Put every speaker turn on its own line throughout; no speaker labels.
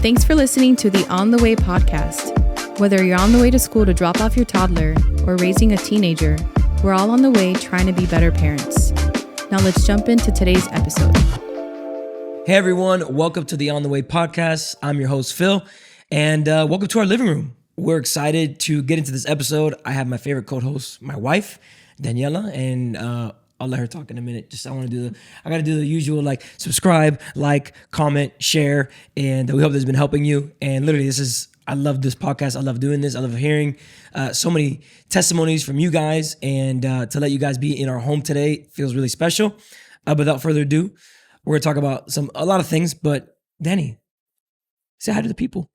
Thanks for listening to the On the Way podcast. Whether you're on the way to school to drop off your toddler or raising a teenager, we're all on the way trying to be better parents. Now let's jump into today's episode.
Hey everyone, welcome to the On the Way podcast. I'm your host, Phil, and welcome to our living room. We're excited to get into this episode. I have my favorite co-host, my wife, Daniela, and I'll let her talk in a minute. I got to do the usual, like, subscribe, like, comment, share, and we hope this has been helping you. And literally, I love this podcast. I love doing this. I love hearing so many testimonies from you guys, and to let you guys be in our home today feels really special. Without further ado, we're gonna talk about a lot of things, but Danny, say hi to the people.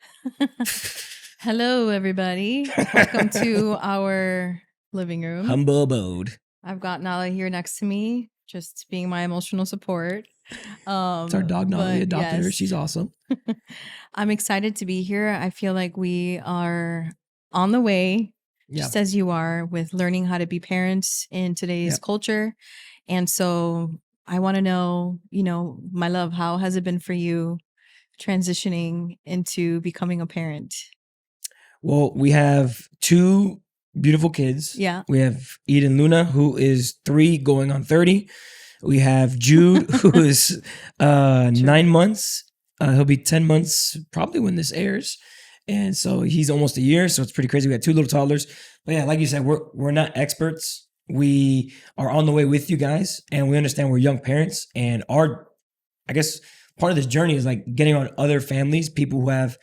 Hello, everybody. Welcome to our living room.
Humble abode.
I've got Nala here next to me, just being my emotional support.
It's our dog, Nala. We adopted her. She's awesome.
I'm excited to be here. I feel like we are on the way, just as you are, with learning how to be parents in today's culture. And so I want to know, my love, how has it been for you transitioning into becoming a parent?
Well, we have two beautiful kids.
Yeah.
We have Eden Luna, who is 3 going on 30. We have Jude, who is 9 months. He'll be 10 months probably when this airs. And so he's almost a year. So it's pretty crazy. We got 2 little toddlers. But yeah, like you said, we're not experts. We are on the way with you guys, and we understand we're young parents. And I guess part of this journey is like getting on other families, people who have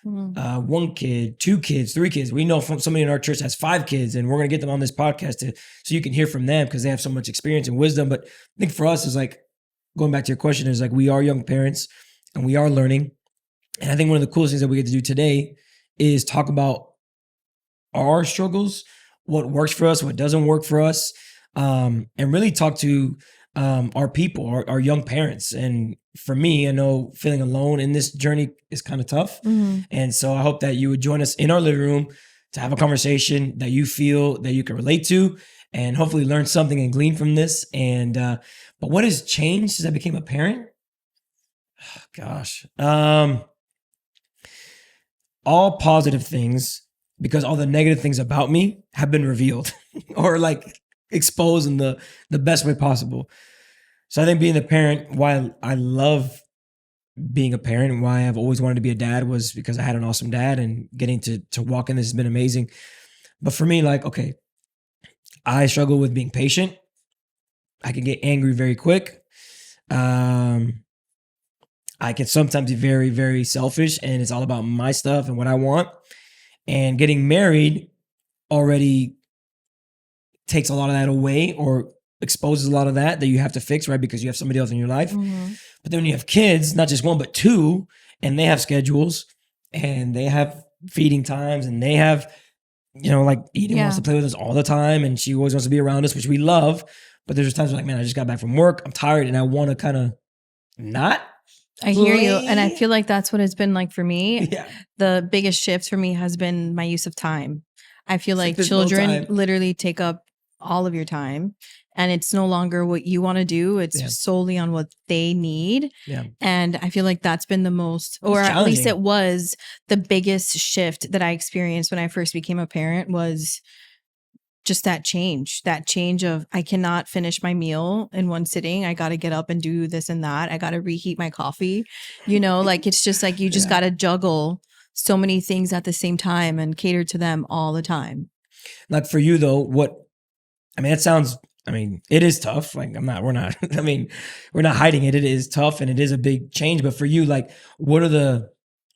1 kid, 2 kids, 3 kids. We know from somebody in our church has 5 kids, and we're going to get them on this podcast so you can hear from them because they have so much experience and wisdom. But I think for us is like, going back to your question, is like we are young parents and we are learning. And I think one of the coolest things that we get to do today is talk about our struggles, what works for us, what doesn't work for us, and really talk to our people, our young parents. And for me, I know feeling alone in this journey is kind of tough. And so I hope that you would join us in our living room to have a conversation that you feel that you can relate to, and hopefully learn something and glean from this. And but what has changed since I became a parent? Oh, gosh, all positive things, because all the negative things about me have been revealed or like exposed in the best way possible. So I think being a parent, why I love being a parent and why I've always wanted to be a dad, was because I had an awesome dad, and getting to walk in this has been amazing. But for me, like, okay, I struggle with being patient. I can get angry very quick. I can sometimes be very, very selfish, and it's all about my stuff and what I want. And getting married already takes a lot of that away, or exposes a lot of that you have to fix, right? Because you have somebody else in your life. But then when you have kids, not just 1, but 2, and they have schedules, and they have feeding times, and they have, like Eden wants to play with us all the time, and she always wants to be around us, which we love. But there's times like, man, I just got back from work, I'm tired, and I want to kind of not.
I hear you. And I feel like that's what it's been like for me.
Yeah.
The biggest shift for me has been my use of time. I feel like children literally take up all of your time, and it's no longer what you want to do. It's solely on what they need. Yeah. And I feel like that's been the most, or at least it was the biggest shift that I experienced when I first became a parent, was just that change of, I cannot finish my meal in one sitting. I got to get up and do this and that. I got to reheat my coffee, like, it's just like, you just got to juggle so many things at the same time and cater to them all the time.
Like for you though, it is tough. Like we're not hiding it. It is tough, and it is a big change. But for you, like, what are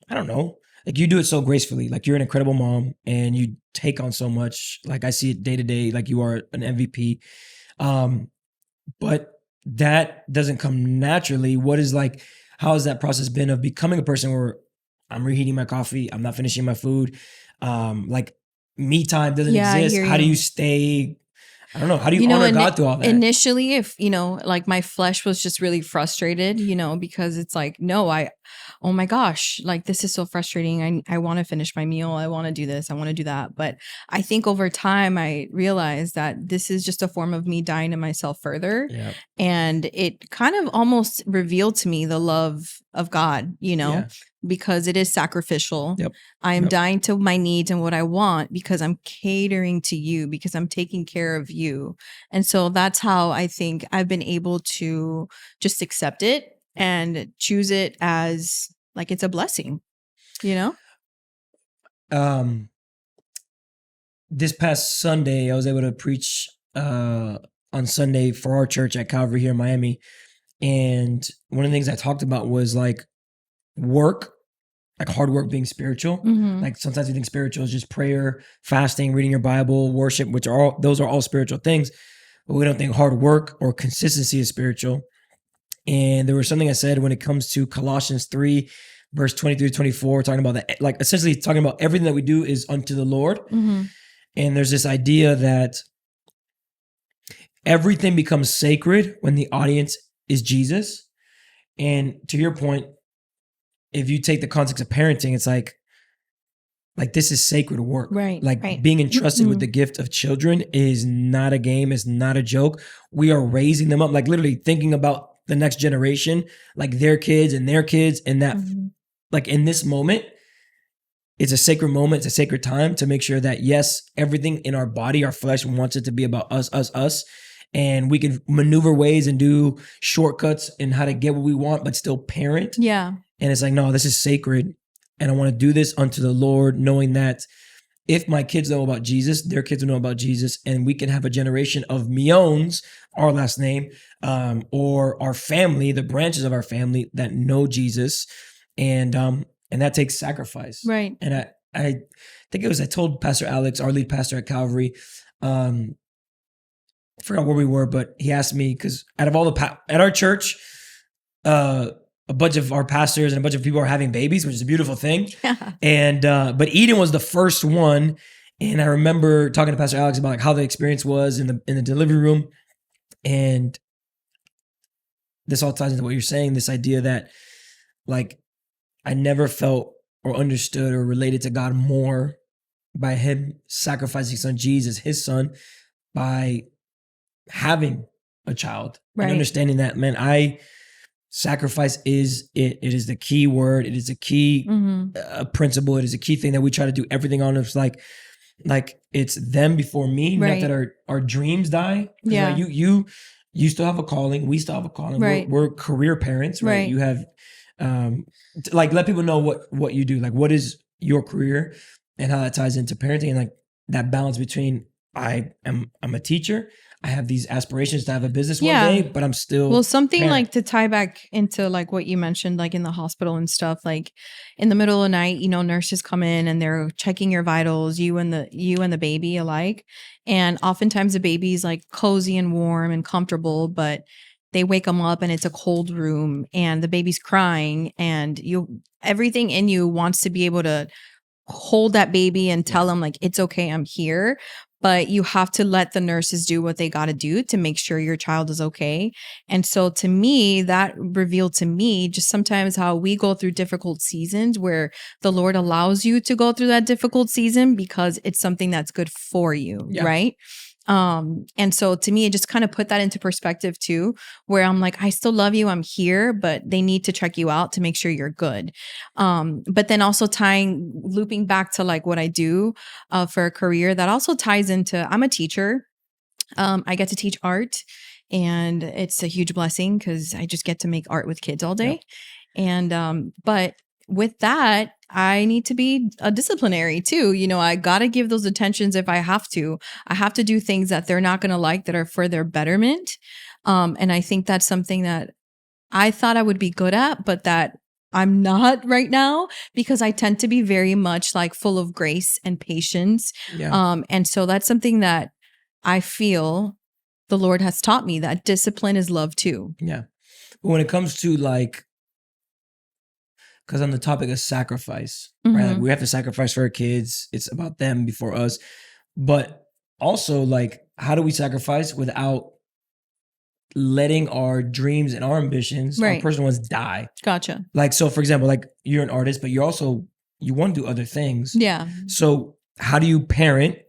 I don't know, like, you do it so gracefully. Like, you're an incredible mom, and you take on so much. Like, I see it day to day, like you are an MVP. But that doesn't come naturally. How has that process been of becoming a person where I'm reheating my coffee, I'm not finishing my food, like, me time doesn't exist? How do you stay I don't know. How do you honor God through all that?
Initially, if, like my flesh was just really frustrated, because it's like, no, oh my gosh, like this is so frustrating. I want to finish my meal. I want to do this. I want to do that. But I think over time, I realized that this is just a form of me dying to myself further. Yep. And it kind of almost revealed to me the love of God, because it is sacrificial.
Yep.
I am dying to my needs and what I want because I'm catering to you, because I'm taking care of you. And so that's how I think I've been able to just accept it and choose it as like it's a blessing, you know?
This past Sunday, I was able to preach on Sunday for our church at Calvary here in Miami. And one of the things I talked about was like work, like hard work being spiritual.
Mm-hmm.
Like sometimes we think spiritual is just prayer, fasting, reading your Bible, worship, which are those are all spiritual things. But we don't think hard work or consistency is spiritual. And there was something I said when it comes to Colossians 3, verse 23 to 24, talking about that, like essentially talking about everything that we do is unto the Lord.
Mm-hmm.
And there's this idea that everything becomes sacred when the audience is Jesus. And to your point, if you take the context of parenting, it's like this is sacred work.
Right.
Like being entrusted with the gift of children is not a game, is not a joke. We are raising them up, like literally thinking about the next generation, like their kids and their kids. And that, like in this moment, it's a sacred moment. It's a sacred time to make sure that, yes, everything in our body, our flesh wants it to be about us. And we can maneuver ways and do shortcuts in how to get what we want, but still parent.
Yeah.
And it's like, no, this is sacred. And I want to do this unto the Lord, knowing that if my kids know about Jesus, their kids will know about Jesus. And we can have a generation of Miones, our last name, or our family, the branches of our family that know Jesus. And that takes sacrifice.
Right.
And I think I told Pastor Alex, our lead pastor at Calvary, I forgot where we were, but he asked me, because out of all at our church, a bunch of our pastors and a bunch of people are having babies, which is a beautiful thing.
Yeah.
And but Eden was the first one. And I remember talking to Pastor Alex about like how the experience was in the delivery room. And this all ties into what you're saying, this idea that like I never felt or understood or related to God more by him sacrificing his son Jesus, his son, by having a child. Right. And understanding that, man, sacrifice is it. It is the key word. It is a key principle. It is a key thing that we try to do everything on. It's like it's them before me, right. Not that our dreams die.
Yeah.
Right? You still have a calling. We still have a calling.
Right.
We're career parents, right? You have like let people know what you do. Like what is your career and how that ties into parenting, and like that balance between I'm a teacher. I have these aspirations to have a business one day, but I'm still
something
parent.
Like to tie back into like what you mentioned, like in the hospital and stuff, like in the middle of the night, nurses come in and they're checking your vitals, you and the baby alike. And oftentimes the baby's like cozy and warm and comfortable, but they wake them up and it's a cold room and the baby's crying, and everything in you wants to be able to hold that baby and tell them like, it's okay, I'm here. But you have to let the nurses do what they got to do to make sure your child is okay. And so to me, that revealed to me just sometimes how we go through difficult seasons where the Lord allows you to go through that difficult season because it's something that's good for you, right? And so to me, it just kind of put that into perspective too, where I'm like, I still love you, I'm here, but they need to check you out to make sure you're good. But then also looping back to like what I do for a career, that also ties into, I'm a teacher. I get to teach art, and it's a huge blessing because I just get to make art with kids all day. And but with that, I need to be a disciplinary too. I got to give those attentions if I have to. I have to do things that they're not going to like, that are for their betterment. And I think that's something that I thought I would be good at, but that I'm not right now, because I tend to be very much like full of grace and patience. And so that's something that I feel the Lord has taught me, that discipline is love too.
Yeah. But when it comes to like, because on the topic of sacrifice, right? Like we have to sacrifice for our kids. It's about them before us. But also, like, how do we sacrifice without letting our dreams and our ambitions, our personal ones, die?
Gotcha.
Like, so for example, like you're an artist, but you want to do other things.
Yeah.
So how do you parent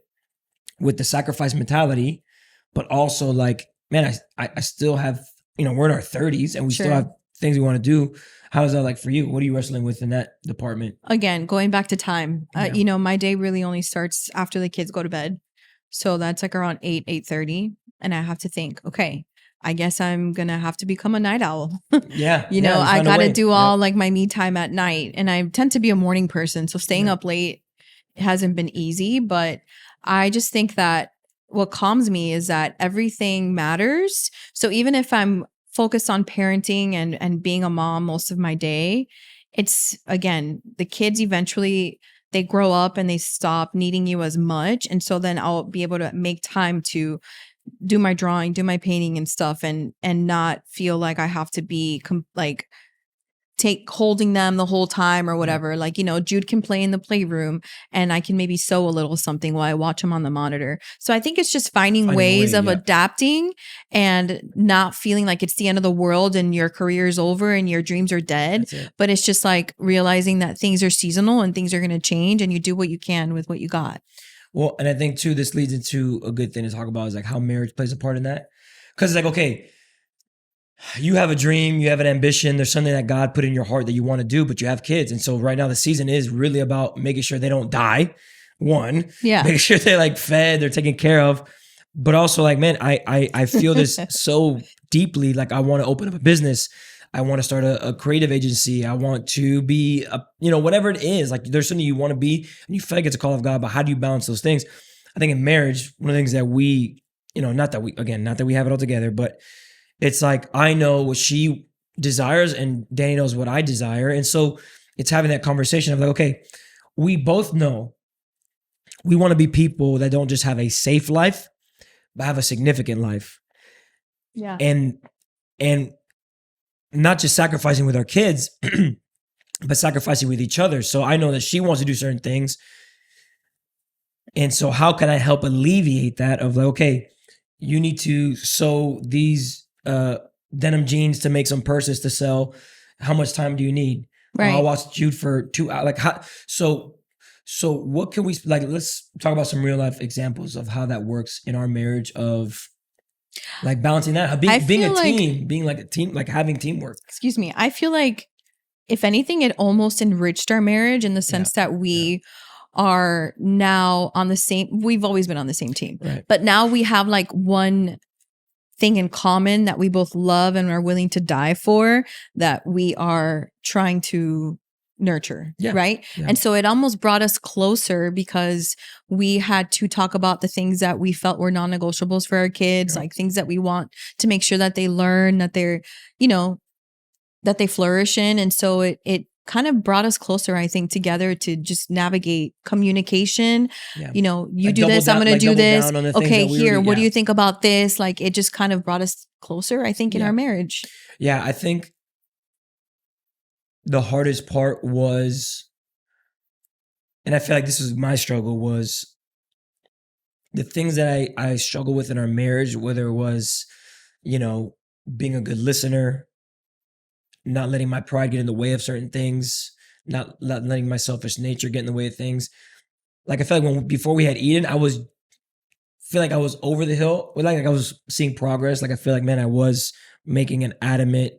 with the sacrifice mentality, but also like, man, I still have, we're in our 30s and we still have things we want to do. How is that like for you? What are you wrestling with in that department?
Again, going back to time, my day really only starts after the kids go to bed. So that's like around 8:30. And I have to think, okay, I guess I'm going to have to become a night owl.
Yeah.
I got to do all like my me time at night. And I tend to be a morning person. So staying up late hasn't been easy. But I just think that what calms me is that everything matters. So even if I'm focused on parenting and being a mom most of my day, it's again, the kids eventually they grow up and they stop needing you as much. And so then I'll be able to make time to do my drawing, do my painting and stuff and not feel like I have to be holding them the whole time or whatever. Like, Jude can play in the playroom and I can maybe sew a little something while I watch him on the monitor. So I think it's just finding ways of adapting and not feeling like it's the end of the world and your career is over and your dreams are dead. But it's just like realizing that things are seasonal and things are going to change and you do what you can with what you got.
Well, and I think too, this leads into a good thing to talk about is like how marriage plays a part in that. Because it's like, okay, you have a dream, you have an ambition, there's something that God put in your heart that you want to do, but you have kids. And so right now the season is really about making sure they don't die. One, making sure they're like fed, they're taken care of. But also like, man, I feel this so deeply. Like I want to open up a business. I want to start a creative agency. I want to be, whatever it is. Like there's something you want to be and you feel like it's a call of God, but how do you balance those things? I think in marriage, one of the things that we, not that we have it all together, but it's like, I know what she desires and Danny knows what I desire. And so it's having that conversation of like, okay, we both know we want to be people that don't just have a safe life, but have a significant life.
Yeah.
And not just sacrificing with our kids, but sacrificing with each other. So I know that she wants to do certain things. And so how can I help alleviate that of like, okay, you need to sew these denim jeans to make some purses to sell. How much time do you need?
Right.
I'll watch Jude for 2 hours. Like how, so what can we like? Let's talk about some real life examples of how that works in our marriage of like balancing that, being a team, being like a team, like having teamwork.
Excuse me. I feel like if anything, it almost enriched our marriage in the sense that we are now on the same. We've always been on the same team,
right.
But now we have like one thing in common that we both love and are willing to die for, that we are trying to nurture, right? Yeah. And so it almost brought us closer because we had to talk about the things that we felt were non-negotiables for our kids, like things that we want to make sure that they learn, that they're, that they flourish in. And so it kind of brought us closer, I think, together to just navigate communication. Yeah. You do this, I'm going to do this. Okay, here, what do you think about this? Like it just kind of brought us closer, I think, in our marriage.
Yeah, I think the hardest part was, and I feel like this was my struggle, was the things that I struggle with in our marriage, whether it was, being a good listener, not letting my pride get in the way of certain things, not letting my selfish nature get in the way of things. Like I feel like before we had Eden, I was over the hill. Like I was seeing progress. Like I feel like, man, I was making an adamant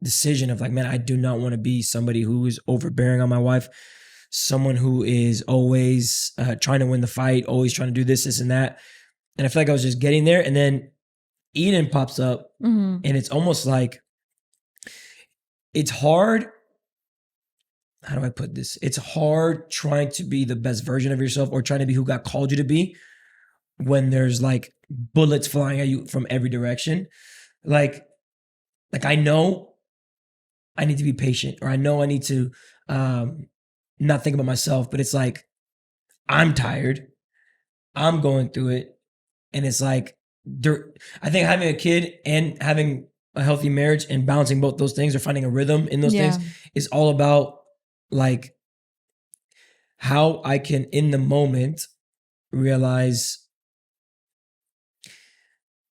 decision of like, man, I do not want to be somebody who is overbearing on my wife, someone who is always trying to win the fight, always trying to do this and that. And I feel like I was just getting there. And then Eden pops up and it's almost like, it's hard. How do I put this? It's hard trying to be the best version of yourself or trying to be who God called you to be when there's like bullets flying at you from every direction. Like I know I need to be patient, or I know I need to not think about myself, but it's like, I'm tired. I'm going through it. And it's like, I think having a kid and having a healthy marriage and balancing both those things or finding a rhythm in those things is all about like how I can in the moment realize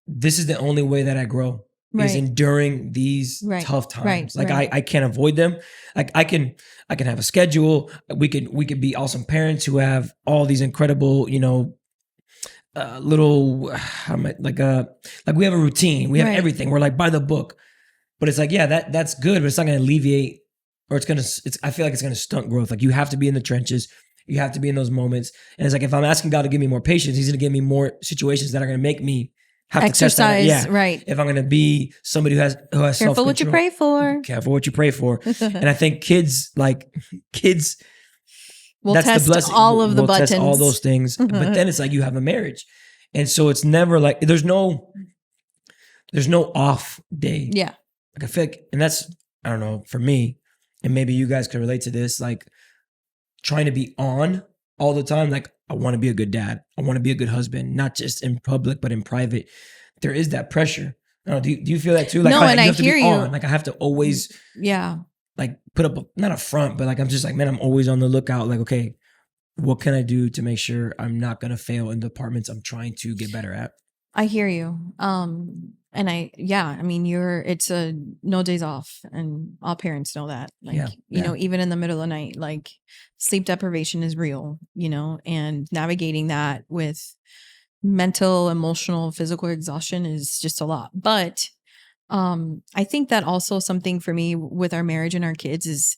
this is the only way that I grow is enduring these tough times. Like I can't avoid them. Like I can have a schedule. We could be awesome parents who have all these incredible, little, like we have a routine. We have everything. We're like by the book. But it's like, yeah, that's good, but it's not going to alleviate, or I feel like it's going to stunt growth. Like you have to be in the trenches. You have to be in those moments. And it's like, if I'm asking God to give me more patience, he's going to give me more situations that are going to make me have
exercise,
to test that. Yeah.
Right.
If I'm going to be somebody who has
careful what you pray for.
Careful what you pray for. And I think kids
will test the blessing. All of the buttons.
Test all those things. But then it's like you have a marriage. And so it's never like, there's no off day.
Yeah.
Like I feel like, and that's, I don't know, for me, and maybe you guys can relate to this, like trying to be on all the time. Like I want to be a good dad. I want to be a good husband, not just in public, but in private. There is that pressure. I don't know, do you feel that too? Like,
no, and I hear you.
On. Like I have to always, like put up, not a front, but like, I'm just like, man, I'm always on the lookout. Like, okay, what can I do to make sure I'm not going to fail in the departments I'm trying to get better at?
I hear you. And I mean, it's a no days off, and all parents know that. Like, you know, even in the middle of the night, like sleep deprivation is real, you know, and navigating that with mental, emotional, physical exhaustion is just a lot. But I think that also something for me with our marriage and our kids is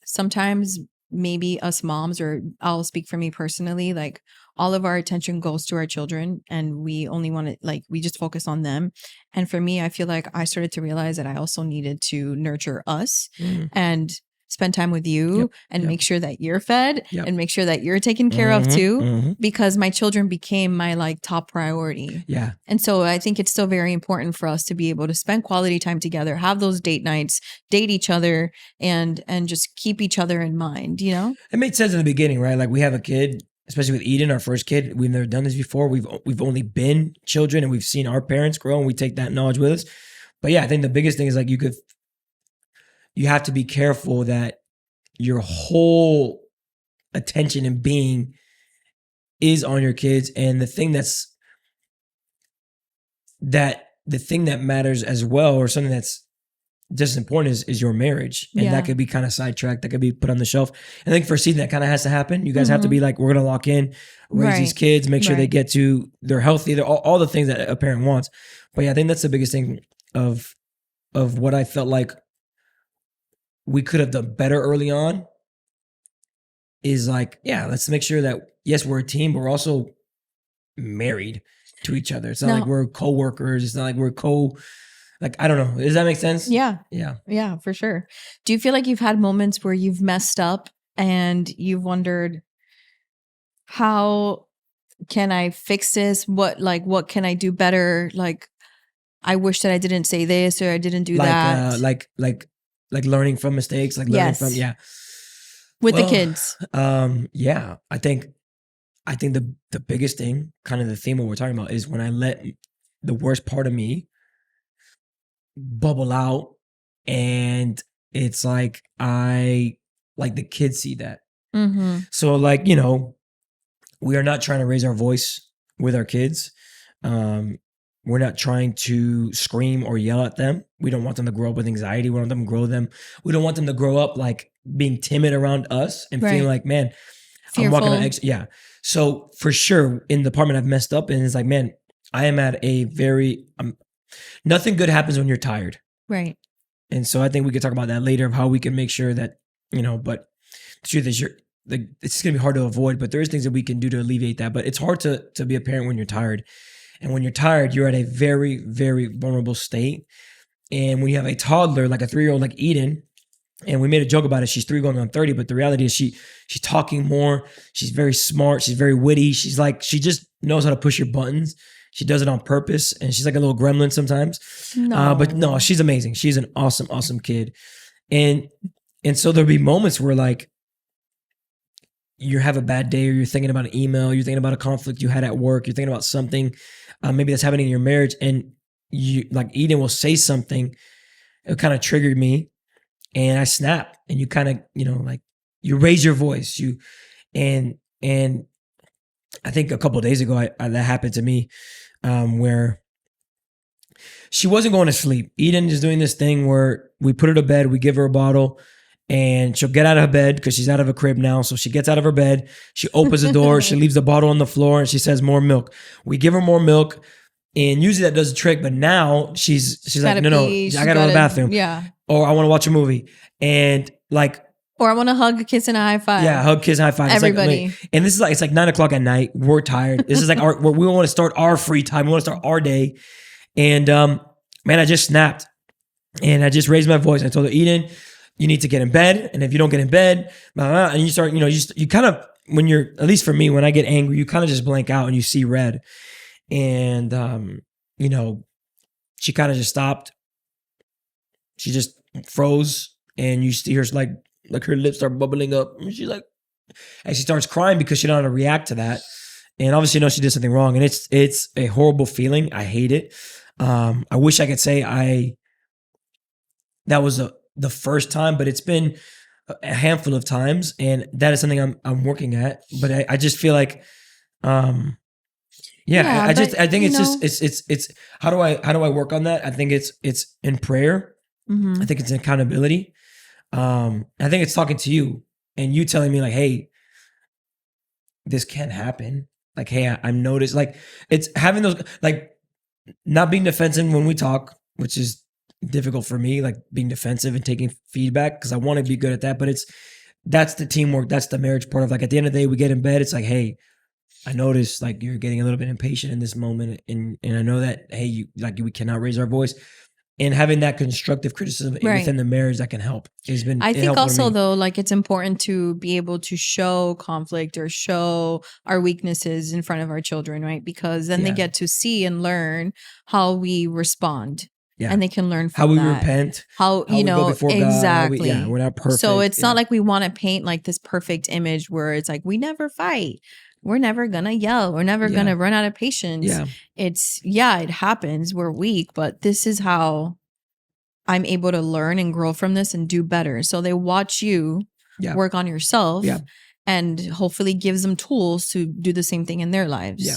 sometimes maybe us moms, or I'll speak for me personally, like all of our attention goes to our children and we only want to, like, we just focus on them. And for me, I feel like I started to realize that I also needed to nurture us and spend time with you and make sure that you're fed and make sure that you're taken care of too, because my children became my like top priority.
Yeah.
And so I think it's still very important for us to be able to spend quality time together, have those date nights, date each other, and just keep each other in mind, you know?
It made sense in the beginning, right? Like we have a kid, especially with Eden, our first kid. We've never done this before. We've only been children and we've seen our parents grow and we take that knowledge with us. But yeah, I think the biggest thing is like you have to be careful that your whole attention and being is on your kids. And the thing that matters as well, or something that's just as important is your marriage. And that could be kind of sidetracked. That could be put on the shelf. I think for a season that kind of has to happen. You guys have to be like, we're going to lock in, raise these kids, make sure they get they're healthy. They're all the things that a parent wants. But yeah, I think that's the biggest thing of what I felt like we could have done better early on is like, let's make sure that, yes, we're a team, but we're also married to each other. It's not like we're co-workers. It's not like we're like, I don't know. Does that make sense?
Yeah.
Yeah.
Yeah, for sure. Do you feel like you've had moments where you've messed up and you've wondered, how can I fix this? What can I do better? Like, I wish that I didn't say this or I didn't do that.
Like learning from mistakes, like learning from,
with the kids.
I think the biggest thing, kind of the theme of what we're talking about, is when I let the worst part of me bubble out, and it's like the kids see that. So like, you know, we are not trying to raise our voice with our kids. We're not trying to scream or yell at them. We don't want them to grow up with anxiety. We don't want them. We don't want them to grow up like being timid around us and feeling like, man, fearful. I'm walking on eggs. Yeah. So for sure, in the department I've messed up, and it's like, man, I am at a very nothing good happens when you're tired.
Right.
And so I think we could talk about that later, of how we can make sure that, you know, but the truth is it's going to be hard to avoid, but there is things that we can do to alleviate that. But it's hard to be a parent when you're tired. And when you're tired, you're at a very, very vulnerable state. And when you have a toddler, like a 3-year-old like Eden, and we made a joke about it, she's 3 going on 30, but the reality is she's talking more. She's very smart. She's very witty. She's like, she just knows how to push your buttons. She does it on purpose. And she's like a little gremlin sometimes. But no, she's amazing. She's an awesome, awesome kid. And so there'll be moments where like you have a bad day, or you're thinking about an email, you're thinking about a conflict you had at work, you're thinking about something, maybe that's happening in your marriage, and you, like Eden will say something, it kind of triggered me, and I snap, and you kind of, you know, like you raise your voice, and I think a couple of days ago that happened to me, where she wasn't going to sleep. Eden is doing this thing where we put her to bed, we give her a bottle, and she'll get out of bed because she's out of a crib now. So she gets out of her bed, she opens the door, she leaves the bottle on the floor, and she says, more milk. We give her more milk. And usually that does the trick, but now she's like, no, I gotta go to the bathroom.
Yeah.
Or I want to watch a movie. And like,
or I want to hug, kiss, and a high five.
Yeah, hug, kiss, high five.
Everybody.
It's like, and this is like, it's like 9:00 at night. We're tired. This is like we want to start our free time. We want to start our day. And man, I just snapped. And I just raised my voice. I told her, Eden, you need to get in bed. And if you don't get in bed, blah, blah, blah, and you start, you kind of, when you're, at least for me, when I get angry, you kind of just blank out and you see red. And, she kind of just stopped. She just froze. And you see her like her lips start bubbling up. And she's like, and she starts crying because she don't know how to react to that. And obviously, she did something wrong. And it's a horrible feeling. I hate it. I wish I could say that was the first time, but it's been a handful of times, and that is something I'm working at. But I just feel like, I think it's how do I work on that? I think it's in prayer. Mm-hmm. I think it's in accountability. I think it's talking to you and you telling me like, hey, this can't happen. Like, hey, I'm noticed. Like, it's having those, like, not being defensive when we talk, which is difficult for me, like being defensive and taking feedback because I want to be good at that. But that's the teamwork. That's the marriage part of, like, at the end of the day, we get in bed. It's like, hey, I noticed like you're getting a little bit impatient in this moment. And I know that, hey, we cannot raise our voice. And having that constructive criticism within the marriage that can help. I
think also though, like, it's important to be able to show conflict or show our weaknesses in front of our children, right? Because then they get to see and learn how we respond. Yeah. And they can learn from
how we
that.
Repent.
How we go before
exactly. God. We're not perfect.
So it's not like we want to paint like this perfect image where it's like we never fight. We're never gonna yell. We're never gonna run out of patience. Yeah. It happens. We're weak, but this is how I'm able to learn and grow from this and do better. So they watch you work on yourself and hopefully gives them tools to do the same thing in their lives. Yeah.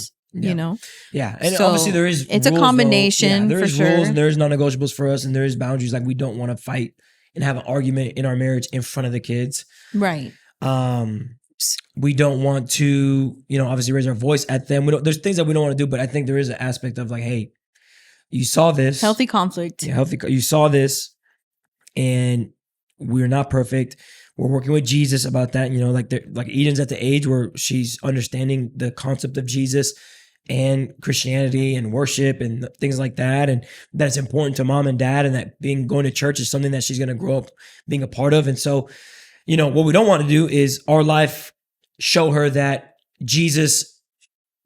Yeah. And so obviously there is
it's rules, a combination. There is rules
and there is non-negotiables for us, and there is boundaries. Like, we don't want to fight and have an argument in our marriage in front of the kids.
Right.
We don't want to, obviously raise our voice at them. There's things that we don't want to do, but I think there is an aspect of like, hey, you saw this.
Healthy conflict.
Yeah, you saw this, and we're not perfect. We're working with Jesus about that. Like Eden's at the age where she's understanding the concept of Jesus and Christianity and worship and things like that. And that's important to mom and dad, and that going to church is something that she's going to grow up being a part of. And so, what we don't want to do is our life show her that Jesus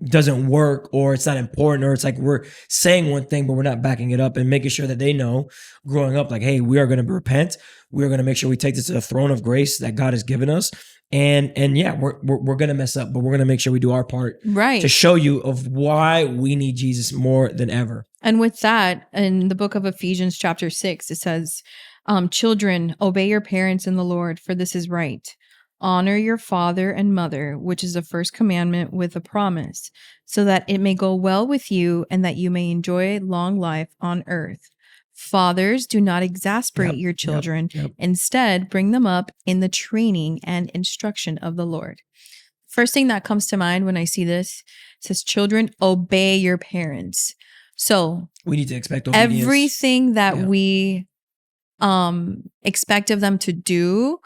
doesn't work, or it's not important, or it's like we're saying one thing but we're not backing it up, and making sure that they know growing up, like, hey, we are going to repent. We are going to make sure we take this to the throne of grace that God has given us. And we're going to mess up, but we're going to make sure we do our part to show you of why we need Jesus more than ever.
And with that, in the book of Ephesians chapter 6, it says, children, obey your parents in the Lord, for this is right. Honor your father and mother, which is the first commandment with a promise, so that it may go well with you and that you may enjoy long life on earth. Fathers, do not exasperate your children. Instead, bring them up in the training and instruction of the Lord. First thing that comes to mind when I see this says, children, obey your parents. So
we need to expect obedience.
Everything that we expect of them to do,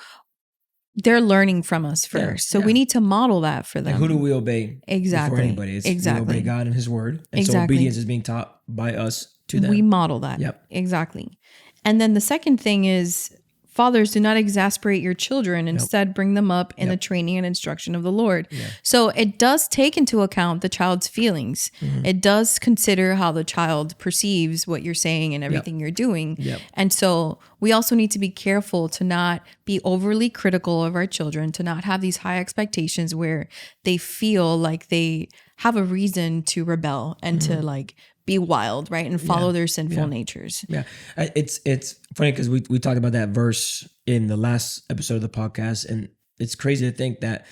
they're learning from us first. So we need to model that for them.
Like, who do we obey?
Exactly.
Before anybody. We obey God and his word. And so obedience is being taught by us to them.
We model that.
Yep.
Exactly. And then the second thing is, fathers, do not exasperate your children. Instead, bring them up in the training and instruction of the Lord. Yeah. So it does take into account the child's feelings. Mm-hmm. It does consider how the child perceives what you're saying and everything you're doing. Yep. And so we also need to be careful to not be overly critical of our children, to not have these high expectations where they feel like they have a reason to rebel and to like be wild, right? And follow their sinful natures.
Yeah. It's funny because we talked about that verse in the last episode of the podcast, and it's crazy to think that,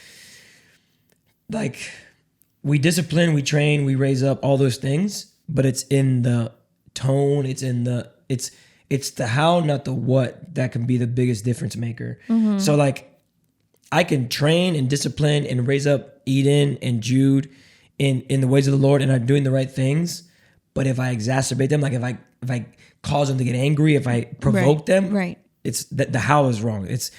like, we discipline, we train, we raise up, all those things, but it's in the tone, it's the how, not the what, that can be the biggest difference maker. Mm-hmm. So, like, I can train and discipline and raise up Eden and Jude in the ways of the Lord, and I'm doing the right things. But if I exacerbate them, like if I cause them to get angry, if I provoke them,
right,
it's the how is wrong. It's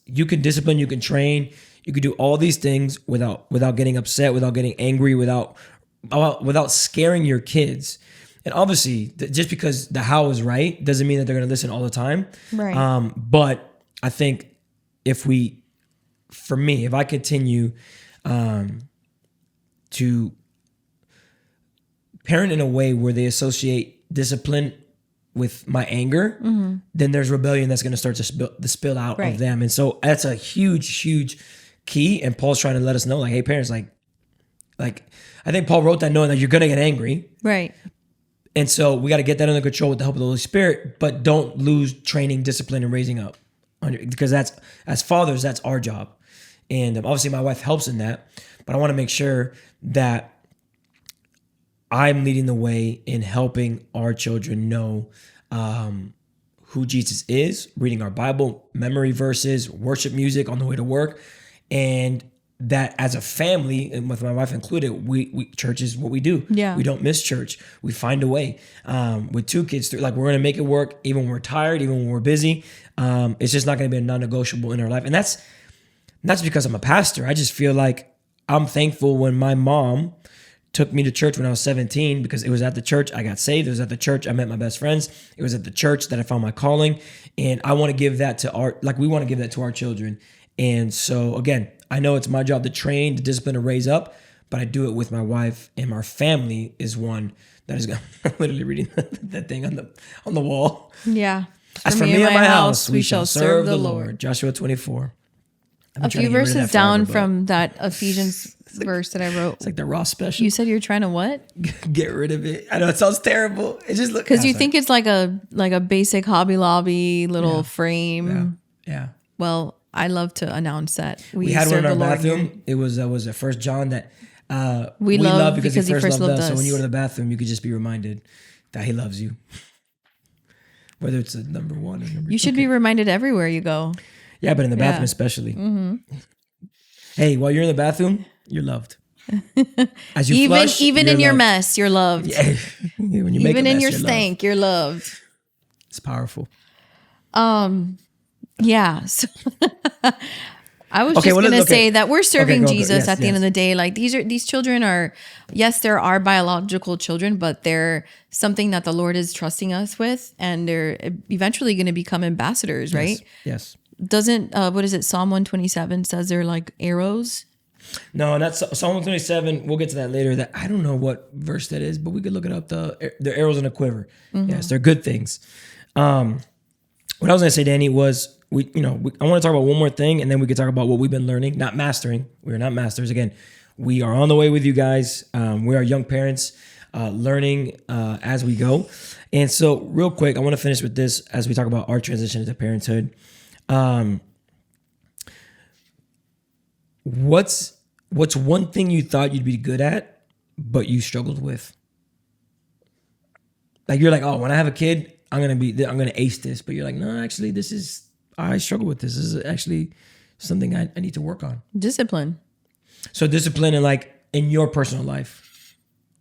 you can discipline, you can train, you can do all these things without getting upset, without getting angry, without scaring your kids. And obviously, just because the how is right doesn't mean that they're going to listen all the time.
right.
But I think if I continue to parent in a way where they associate discipline with my anger, then there's rebellion that's going to start to spill out of them. And so that's a huge, huge key. And Paul's trying to let us know, like, hey, parents, like I think Paul wrote that knowing that you're going to get angry.
Right.
And so we got to get that under control with the help of the Holy Spirit, but don't lose training, discipline, and raising up. Because as fathers, that's our job. And obviously my wife helps in that, but I want to make sure that I'm leading the way in helping our children know who Jesus is, reading our Bible, memory verses, worship music on the way to work, and that as a family, and with my wife included, we church is what we do.
Yeah.
We don't miss church. We find a way. With 2 kids, like we're gonna make it work, even when we're tired, even when we're busy. It's just not gonna be a non-negotiable in our life, and that's because I'm a pastor. I just feel like I'm thankful when my mom took me to church when I was 17, because it was at the church I got saved. It was at the church I met my best friends. It was at the church that I found my calling, and I want to give that we want to give that to our children. And so again, I know it's my job to train, to discipline, to raise up, but I do it with my wife, and our family is one that is literally reading that thing on the wall.
Yeah.
As for me and my house, we shall serve the Lord. Joshua 24.
A few verses down from that Ephesians verse that I wrote.
It's like the Raw special.
You said you're trying to what?
Get rid of it. I know it sounds terrible. It just looks,
because you think it's like a basic Hobby Lobby little frame.
Yeah.
Well, I love to announce that
we had one in our bathroom. It was a First John that we love because he first loved us. So when you go to the bathroom, you could just be reminded that he loves you. Whether it's a number 1 or number 2.
You should be reminded everywhere you go.
Yeah, but in the bathroom especially. Mm-hmm. Hey, while you're in the bathroom, you're loved. As you flush,
even in your mess, you're loved.
Yeah. When you make
even
a mess,
in your stank, you're loved.
It's powerful.
Yeah. So I was just going to say that we're serving Jesus at the end of the day. Like these children are, yes, there are biological children, but they're something that the Lord is trusting us with, and they're eventually going to become ambassadors, right?
Yes.
Doesn't what is it? Psalm 127 says they're like arrows.
No, that's Psalm 127. We'll get to that later. That I don't know what verse that is, but we could look it up. The arrows in a quiver. Mm-hmm. Yes, they're good things. What I was going to say, Danny, was I want to talk about one more thing, and then we could talk about what we've been learning. Not mastering. We are not masters. Again, we are on the way with you guys. We are young parents learning as we go. And so, real quick, I want to finish with this as we talk about our transition into parenthood. What's one thing you thought you'd be good at, but you struggled with? Like you're like, oh, when I have a kid, I'm gonna ace this, but you're like, no, actually, I struggle with this. This is actually something I need to work on.
Discipline.
So discipline in your personal life,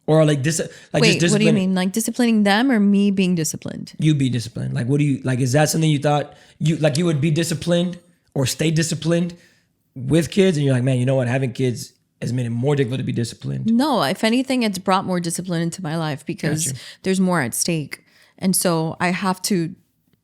or like this. Like
wait, just what do you mean? Like disciplining them, or me being disciplined?
You be disciplined. Like, what do you like? Is that something you thought you would be disciplined or stay disciplined with kids? And you're like, man, you know what? Having kids has made it more difficult to be disciplined.
No, if anything, it's brought more discipline into my life because there's more at stake. And so I have to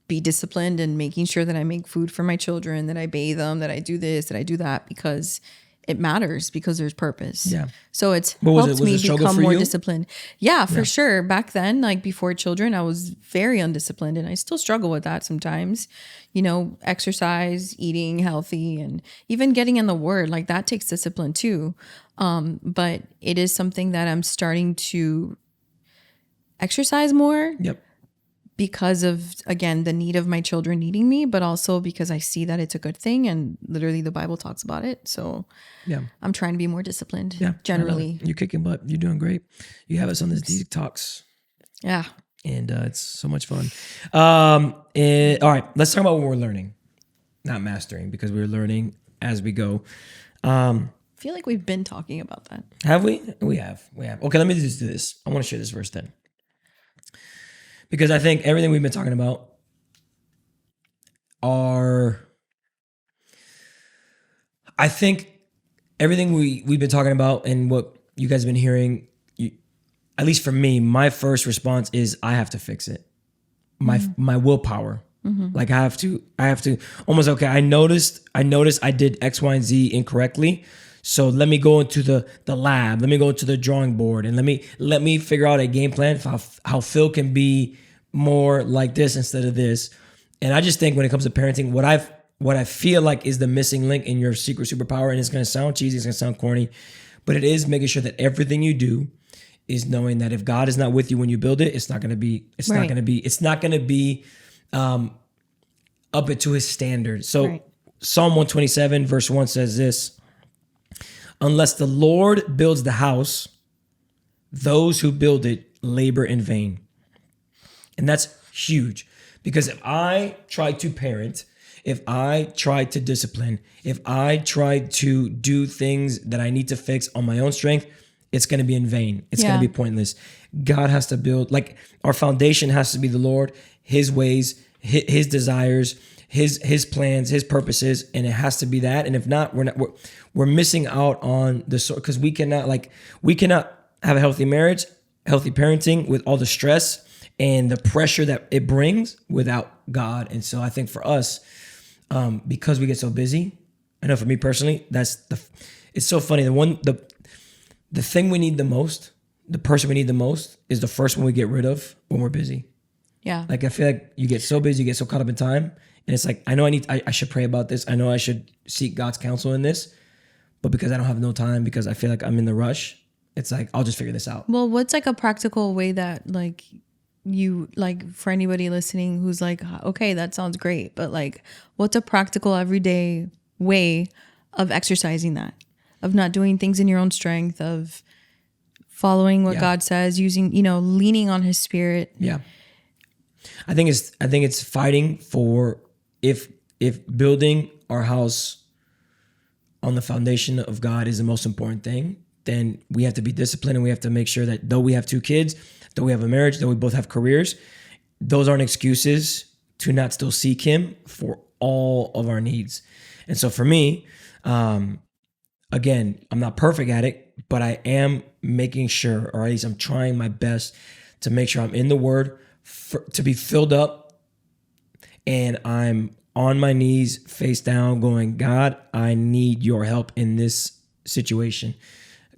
be disciplined in making sure that I make food for my children, that I bathe them, that I do this, that I do that, because it matters, because there's purpose.
Yeah.
So it's helped me become more disciplined. Yeah, for sure. Back then, like before children, I was very undisciplined, and I still struggle with that sometimes. Exercise, eating healthy, and even getting in the Word, like that takes discipline too. But it is something that I'm starting to exercise more.
Yep.
Because of, again, the need of my children needing me, but also because I see that it's a good thing, and literally the Bible talks about it. So I'm trying to be more disciplined. Yeah, generally.
You're kicking butt. You're doing great. You have us on this detox.
Yeah.
And it's so much fun. All right, let's talk about what we're learning. Not mastering, because we're learning as we go.
I feel like we've been talking about that.
Have we? We have. Okay, let me just do this. I want to share this verse then. Because I think everything we've been talking about I think everything we've been talking about and what you guys have been hearing, at least for me, my first response is I have to fix it. My willpower. Like I have to almost, okay, I noticed I did X, Y, and Z incorrectly. So let me go into the lab. Let me go to the drawing board and let me figure out a game plan for how Phil can be more like this instead of this. And I just think when it comes to parenting, what I feel like is the missing link in your secret superpower, and it's going to sound cheesy, it's going to sound corny, but it is making sure that everything you do is knowing that if God is not with you when you build it, it's not going to be up it to his standard. So Psalm 127 verse 1 says this: unless the Lord builds the house, those who build it labor in vain. And that's huge, because if I try to parent, if I try to discipline, if I try to do things that I need to fix on my own strength, it's going to be in vain. It's going to be pointless. God has to build, like, our foundation has to be the Lord, his ways, his desires, his plans, his purposes, and it has to be that. And if not, we're missing out on the sort, because we cannot have a healthy marriage, healthy parenting with all the stress and the pressure that it brings without God. And so I think for us, because we get so busy, I know for me personally, it's so funny. The thing we need the most, the person we need the most, is the first one we get rid of when we're busy.
Yeah.
Like, I feel like you get so busy, you get so caught up in time. And it's like, I know I should pray about this. I know I should seek God's counsel in this. But because I don't have no time, because I feel like I'm in the rush, it's like, I'll just figure this out.
Well, what's like a practical way that, like, you, like, for anybody listening who's like, okay, that sounds great, but like, what's a practical everyday way of exercising that, of not doing things in your own strength, of following what God says, using, leaning on his spirit?
Yeah. I think it's fighting for, if building our house on the foundation of God is the most important thing, then we have to be disciplined, and we have to make sure that though we have 2 kids, though we have a marriage, though we both have careers, those aren't excuses to not still seek him for all of our needs. And so for me, again, I'm not perfect at it, but I am making sure, or at least I'm trying my best to make sure I'm in the word, to be filled up, and I'm on my knees, face down, going, God, I need your help in this situation.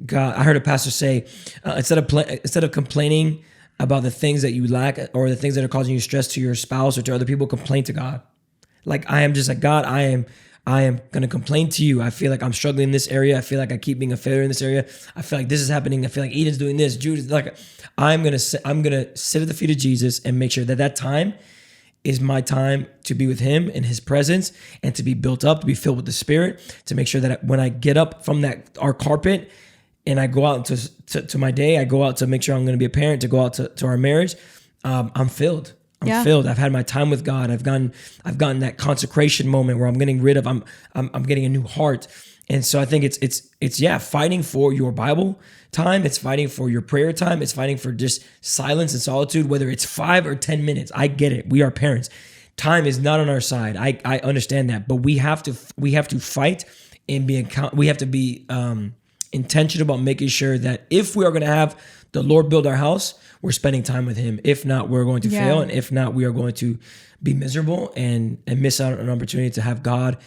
God, I heard a pastor say, instead of complaining about the things that you lack or the things that are causing you stress to your spouse or to other people, complain to God. Like, I am just like, God, I am going to complain to you. I feel like I'm struggling in this area. I feel like I keep being a failure in this area. I feel like this is happening. I feel like Eden's doing this. Jude is like, I'm going to sit at the feet of Jesus and make sure that time is my time to be with him in his presence and to be built up, to be filled with the Spirit, to make sure that when I get up from our carpet and I go out to my day, I go out to make sure I'm going to be a parent, to go out to our marriage, I'm filled. I'm filled. I've had my time with God. I've gotten that consecration moment where I'm getting a new heart. And so I think it's fighting for your Bible time. It's fighting for your prayer time. It's fighting for just silence and solitude, whether it's 5 or 10 minutes. I get it. We are parents. Time is not on our side. I understand that, but we have to fight and we have to be intentional about making sure that if we are going to have the Lord build our house, we're spending time with him. If not, we're going to fail. And if not, we are going to be miserable and miss out on an opportunity to have God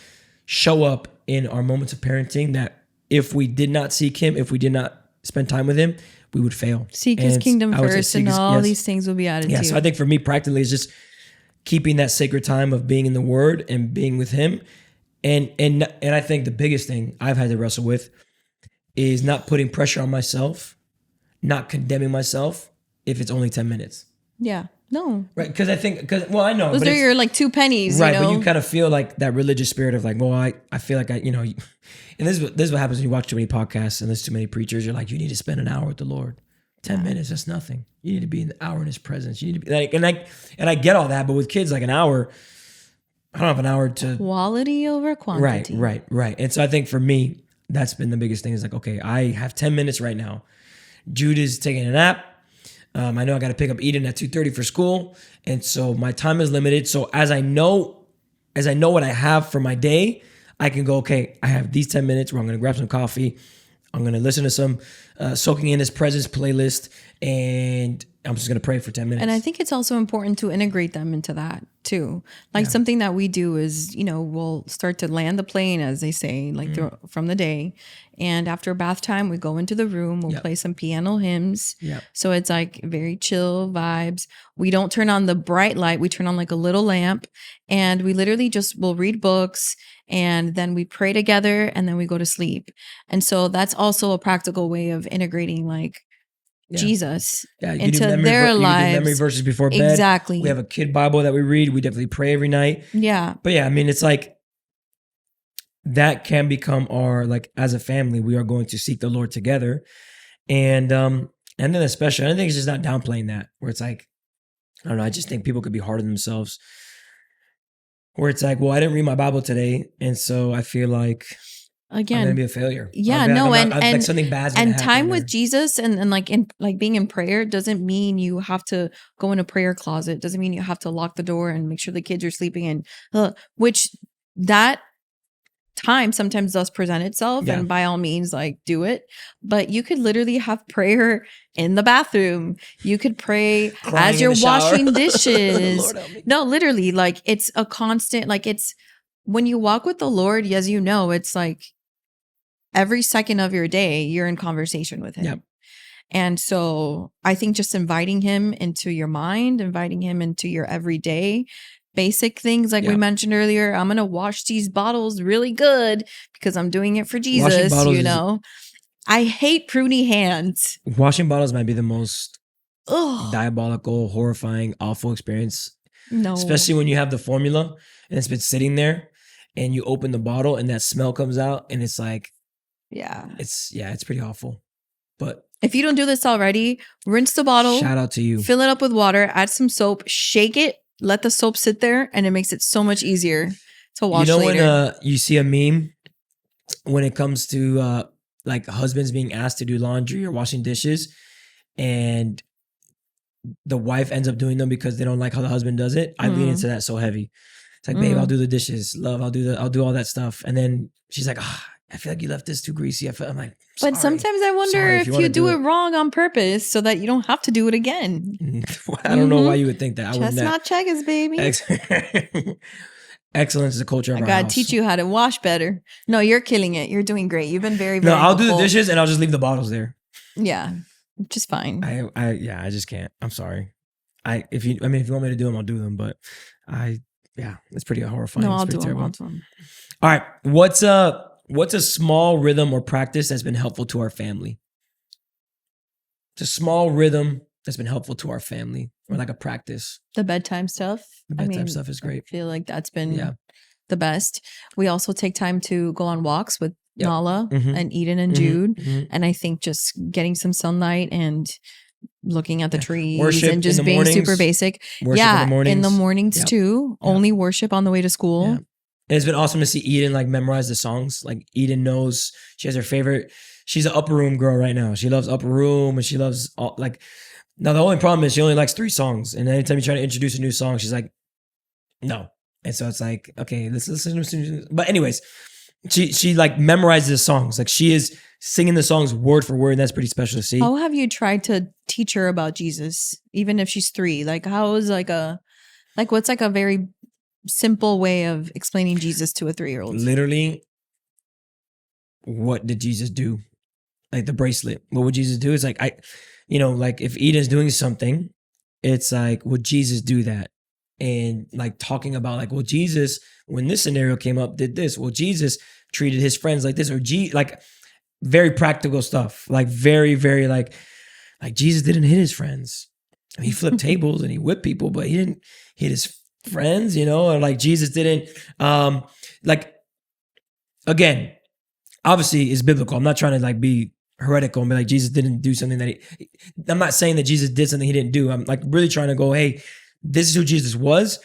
show up in our moments of parenting, that if we did not seek him, if we did not spend time with him, we would fail.
Seek his kingdom first, and all these things will be added to you.
So I think for me, practically, is just keeping that sacred time of being in the word and being with him. And I think the biggest thing I've had to wrestle with is not putting pressure on myself, not condemning myself if it's only 10 minutes. Yeah. No. Right. Because I know.
Those are your like 2 pennies.
Right. But you kind of feel like that religious spirit of like, well, I feel like and this is what happens when you watch too many podcasts and listen to too many preachers. You're like, you need to spend an hour with the Lord. 10 minutes, that's nothing. You need to be an hour in his presence. You need to be like, and I get all that, but with kids, like an hour, I don't have an hour to.
Quality over quantity.
Right. And so I think for me, that's been the biggest thing, is like, okay, I have 10 minutes right now. Jude is taking a nap. I know I got to pick up Eden at 2:30 for school. And so my time is limited. So as I know what I have for my day, I can go, okay, I have these 10 minutes where I'm going to grab some coffee. I'm going to listen to some Soaking in His Presence playlist, and I'm just going to pray for 10 minutes.
And I think it's also important to integrate them into that too. Like something that we do is, we'll start to land the plane, as they say, like from the day. And after bath time, we go into the room, we'll play some piano hymns. So it's like very chill vibes. We don't turn on the bright light. We turn on like a little lamp, and we literally we'll read books, and then we pray together, and then we go to sleep. And so that's also a practical way of integrating like Jesus into their lives.
Memory verses before bed.
Exactly.
We have a kid Bible that we read. We definitely pray every night.
Yeah.
But yeah, I mean, it's like that can become our, like, as a family, we are going to seek the Lord together. And then especially, I think it's just not downplaying that, where it's like, I don't know, I just think people could be hard on themselves. Where it's like, well, I didn't read my Bible today, and so I feel like
again,
I'm gonna be a failure.
Yeah,
and something bad's gonna happen.
Time with Jesus and like in like being in prayer doesn't mean you have to go in a prayer closet. Doesn't mean you have to lock the door and make sure the kids are sleeping in. Which that time sometimes does present itself, and by all means, like, do it. But you could literally have prayer in the bathroom. You could pray as you're washing dishes. No, literally, like, it's a constant, like, it's when you walk with the Lord, as you know, it's like every second of your day, you're in conversation with Him.
Yep.
And so I think just inviting Him into your mind, inviting Him into your everyday basic things, like we mentioned earlier. I'm going to wash these bottles really good because I'm doing it for Jesus, I hate pruny hands.
Washing bottles might be the most diabolical, horrifying, awful experience.
No.
Especially when you have the formula and it's been sitting there and you open the bottle and that smell comes out and it's like, it's pretty awful. But
if you don't do this already, rinse the bottle.
Shout out to you.
Fill it up with water, add some soap, shake it, let the soap sit there, and it makes it so much easier to wash later.
When you see a meme when it comes to like husbands being asked to do laundry or washing dishes, and the wife ends up doing them because they don't like how the husband does it, I lean into that so heavy. It's like, babe, I'll do the dishes. Love, I'll do all that stuff. And then she's like, I feel like you left this too greasy. I'm like, sorry.
But sometimes I wonder if you do it wrong on purpose so that you don't have to do it again.
I don't know why you would think that.
Chestnut checkers, baby.
Excellence is a culture of our house.
I gotta teach you how to wash better. No, you're killing it. You're doing great. You've been very, very
I'll do the dishes and I'll just leave the bottles there.
Yeah, just fine.
I just can't. I'm sorry. If you want me to do them, I'll do them. But it's pretty horrifying.
No, I'll do them.
All right, what's a small rhythm or practice that's been helpful to our family? It's a small rhythm that's been helpful to our family, or like a practice.
The bedtime stuff.
The bedtime stuff is great.
I feel like that's been the best. We also take time to go on walks with Nala and Eden and Jude. And I think just getting some sunlight and looking at the trees
worship
and just being super basic. In the mornings too. Only worship on the way to school.
Yeah. And it's been awesome to see Eden like memorize the songs. Like Eden knows, she has her favorite. She's an Upper Room girl right now. She loves Upper Room and she loves now the only problem is she only likes 3 songs. And anytime you try to introduce a new song, she's like, no. And so it's like, okay, let's listen to. But anyways, she like memorizes the songs. Like she is singing the songs word for word. And that's pretty special to see.
How have you tried to teach her about Jesus, even if she's 3? Like how is what's like a very simple way of explaining Jesus to a 3-year-old?
Literally, what did Jesus do? Like the bracelet. What would Jesus do? It's like, like if Eden's doing something, it's like, would Jesus do that? And like talking about like, well, Jesus, when this scenario came up, did this. Well, Jesus treated his friends like this, or like very practical stuff. Like very, very like Jesus didn't hit his friends. I mean, he flipped tables and he whipped people, but he didn't hit his friends, or like Jesus didn't, again, obviously it's biblical. I'm not trying to like be heretical and be like, Jesus didn't do something that I'm not saying that Jesus did something he didn't do. I'm like really trying to go, hey, this is who Jesus was.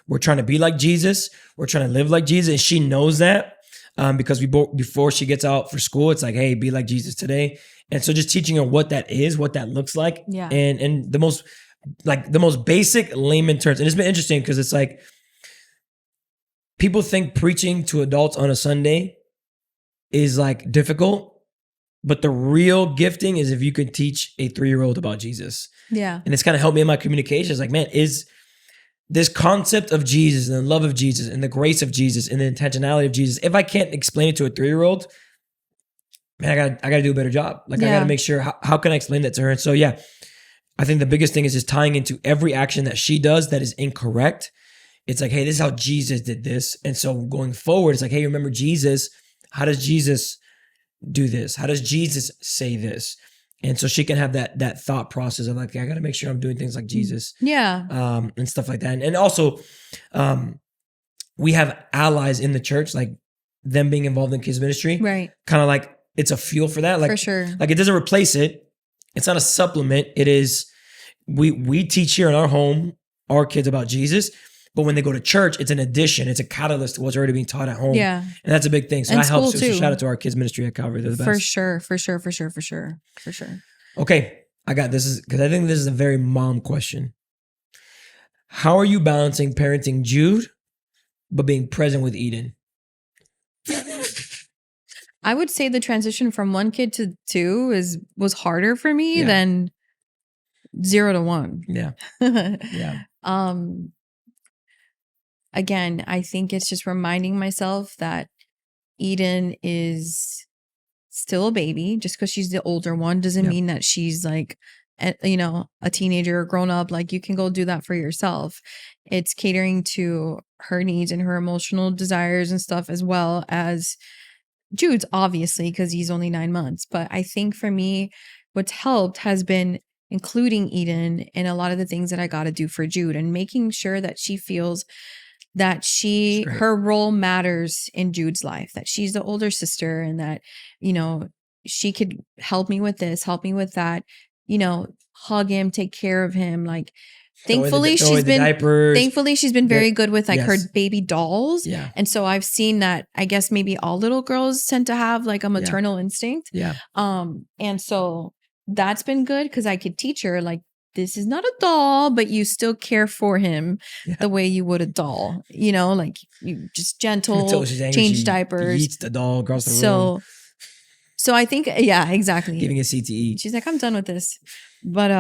We're trying to be like Jesus. We're trying to live like Jesus. And she knows that because before she gets out for school, it's like, hey, be like Jesus today. And so just teaching her what that is, what that looks like.
Yeah.
And the most basic layman terms. And it's been interesting because it's like people think preaching to adults on a Sunday is like difficult, but the real gifting is if you could teach a 3-year-old about Jesus.
Yeah.
And it's kind of helped me in my communication. It's like, man, is this concept of Jesus and the love of Jesus and the grace of Jesus and the intentionality of Jesus, if I can't explain it to a 3-year-old, man, I gotta do a better job. Like I gotta make sure, how can I explain that to her? And so, yeah, I think the biggest thing is just tying into every action that she does that is incorrect. It's like, hey, this is how Jesus did this. And so going forward, it's like, hey, remember Jesus? How does Jesus do this? How does Jesus say this? And so she can have that thought process of like, I got to make sure I'm doing things like Jesus.
Yeah.
And stuff like that. And also, we have allies in the church, like them being involved in kids ministry.
Right.
Kind of like it's a fuel for that. Like,
for sure.
Like it doesn't replace it. It's not a supplement. It is, we teach here in our home, our kids about Jesus. But when they go to church, it's an addition. It's a catalyst to what's already being taught at home.
Yeah.
And that's a big thing. So
and
that helps too.
So
shout out to our kids ministry at Calvary. They're the best.
For sure.
Okay. I got this because I think this is a very mom question. How are you balancing parenting Jude, but being present with Eden?
I would say the transition from 1 kid to 2 was harder for me than 0 to 1.
Yeah. Yeah.
Again, I think it's just reminding myself that Eden is still a baby. Just because she's the older one doesn't mean that she's like, a teenager or grown up. Like you can go do that for yourself. It's catering to her needs and her emotional desires and stuff, as well as Jude's, obviously, because he's only 9 months. But I think for me, what's helped has been including Eden in a lot of the things that I got to do for Jude and making sure that she feels that her role matters in Jude's life, that she's the older sister and that, she could help me with this, help me with that, hug him, take care of him. Like, thankfully she's been very good with like her baby dolls.
Yeah.
And so I've seen that, I guess maybe all little girls tend to have like a maternal instinct.
Yeah.
And so that's been good because I could teach her like, this is not a doll, but you still care for him the way you would a doll. Like you just gentle, change diapers.
Eats the doll across the room.
So I think, exactly.
Giving it CTE.
She's like, I'm done with this. But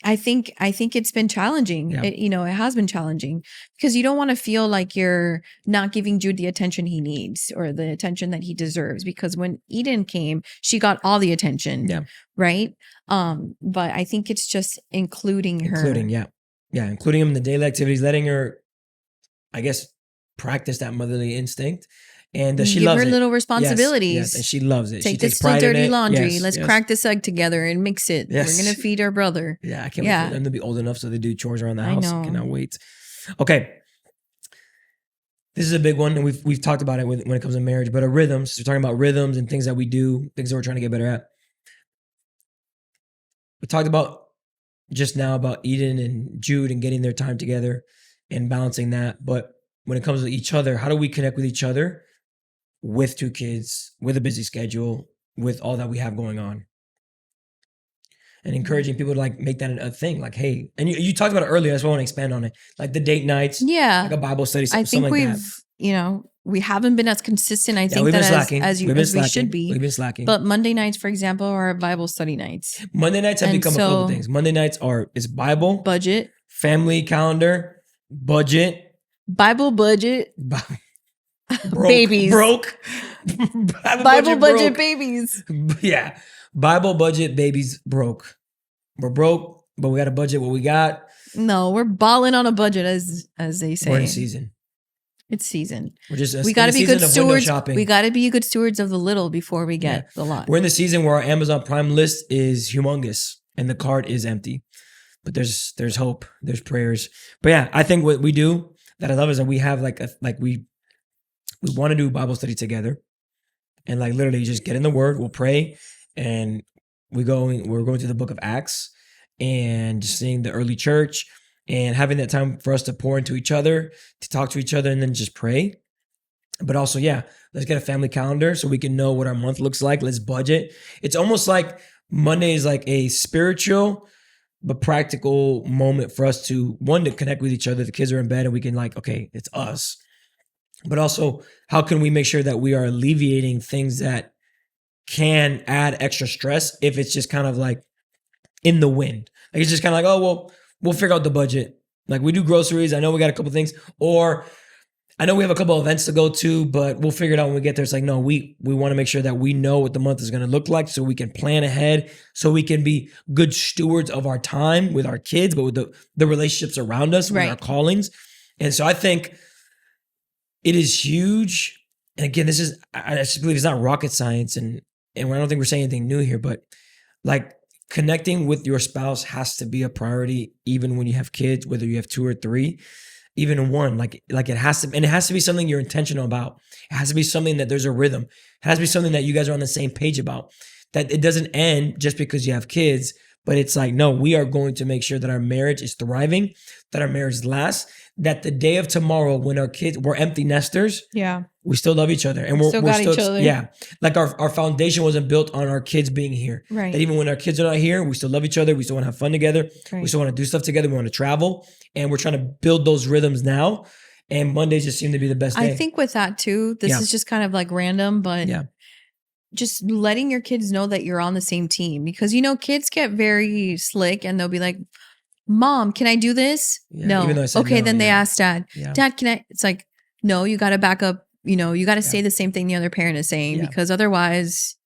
I think it's been challenging.
Yeah.
It has been challenging because you don't want to feel like you're not giving Jude the attention he needs or the attention that he deserves. Because when Eden came, she got all the attention.
Yeah.
Right. But I think it's just including her.
Including him in the daily activities, letting her, I guess, practice that motherly instinct. And she loves it.
Give her little responsibilities.
Yes, and she loves it.
Take this still dirty laundry. Let's crack this egg together and mix it. Yes. We're going to feed our brother.
Yeah, I can't wait for them to be old enough so they do chores around the house. I cannot wait. Okay. This is a big one, and we've talked about it when it comes to marriage, but rhythms. We're talking about rhythms and things that we do, things that we're trying to get better at. We talked about just now about Eden and Jude and getting their time together and balancing that. But when it comes to each other, how do we connect with each other with 2 kids, with a busy schedule, with all that we have going on? And encouraging people to like make that a thing. Like, hey, and you talked about it earlier. That's why I want to expand on it. Like the date nights.
Yeah.
Like a Bible study,
I think
like that.
We haven't been as consistent, I think, as we should be.
We've been slacking.
But Monday nights, for example, are Bible study nights.
Monday nights have become a couple things. Monday nights it's Bible.
Budget.
Family calendar. Budget.
Bible budget.
Babies. Broke.
Bible budget babies.
Yeah. Bible budget babies broke. We're broke, but we got to budget what we got.
No, we're balling on a budget, as they say.
We're in season.
It's season.
We got to be good stewards.
We got to be good stewards of the little before we get the lot.
We're in the season where our Amazon Prime list is humongous and the cart is empty. But there's hope. There's prayers. But yeah, I think what we do that I love is that we have we want to do Bible study together, and like literally just get in the Word. We'll pray, and we're going through the book of Acts and just seeing the early church. And having that time for us to pour into each other, to talk to each other, and then just pray. But also, yeah, let's get a family calendar so we can know what our month looks like. Let's budget. It's almost like Monday is like a spiritual but practical moment for us to, one, to connect with each other. The kids are in bed and we can like, okay, it's us. But also, how can we make sure that we are alleviating things that can add extra stress if it's just kind of like in the wind? Like it's just kind of like, oh, well, we'll figure out the budget. Like we do groceries. I know we got a couple things, or I know we have a couple of events to go to, but we'll figure it out when we get there. It's like, no, we want to make sure that we know what the month is going to look like so we can plan ahead, so we can be good stewards of our time with our kids, but with the relationships around us, with our callings. And so I think it is huge. And again, I just believe it's not rocket science. And I don't think we're saying anything new here, but like connecting with your spouse has to be a priority, even when you have kids, whether you have 2 or 3. Even one, like it has to, and it has to be something you're intentional about. It has to be something that there's a rhythm. It has to be something that you guys are on the same page about. That it doesn't end just because you have kids, but it's like, no, we are going to make sure that our marriage is thriving, that our marriage lasts, that the day of tomorrow when we're empty nesters, we still love each other, and we're still each other. Yeah, like our foundation wasn't built on our kids being here. Right. That even when our kids are not here, we still love each other. We still want to have fun together. Right. We still want to do stuff together. We want to travel, and we're trying to build those rhythms now. And Mondays just seem to be the best day.
I think with that too, this is just kind of like random, but just letting your kids know that you're on the same team, because kids get very slick and they'll be like, Mom, can I do this? No. Okay, no, then they ask Dad. Dad, can I? It's like, no, you got to back up. You got to say the same thing the other parent is saying, because otherwise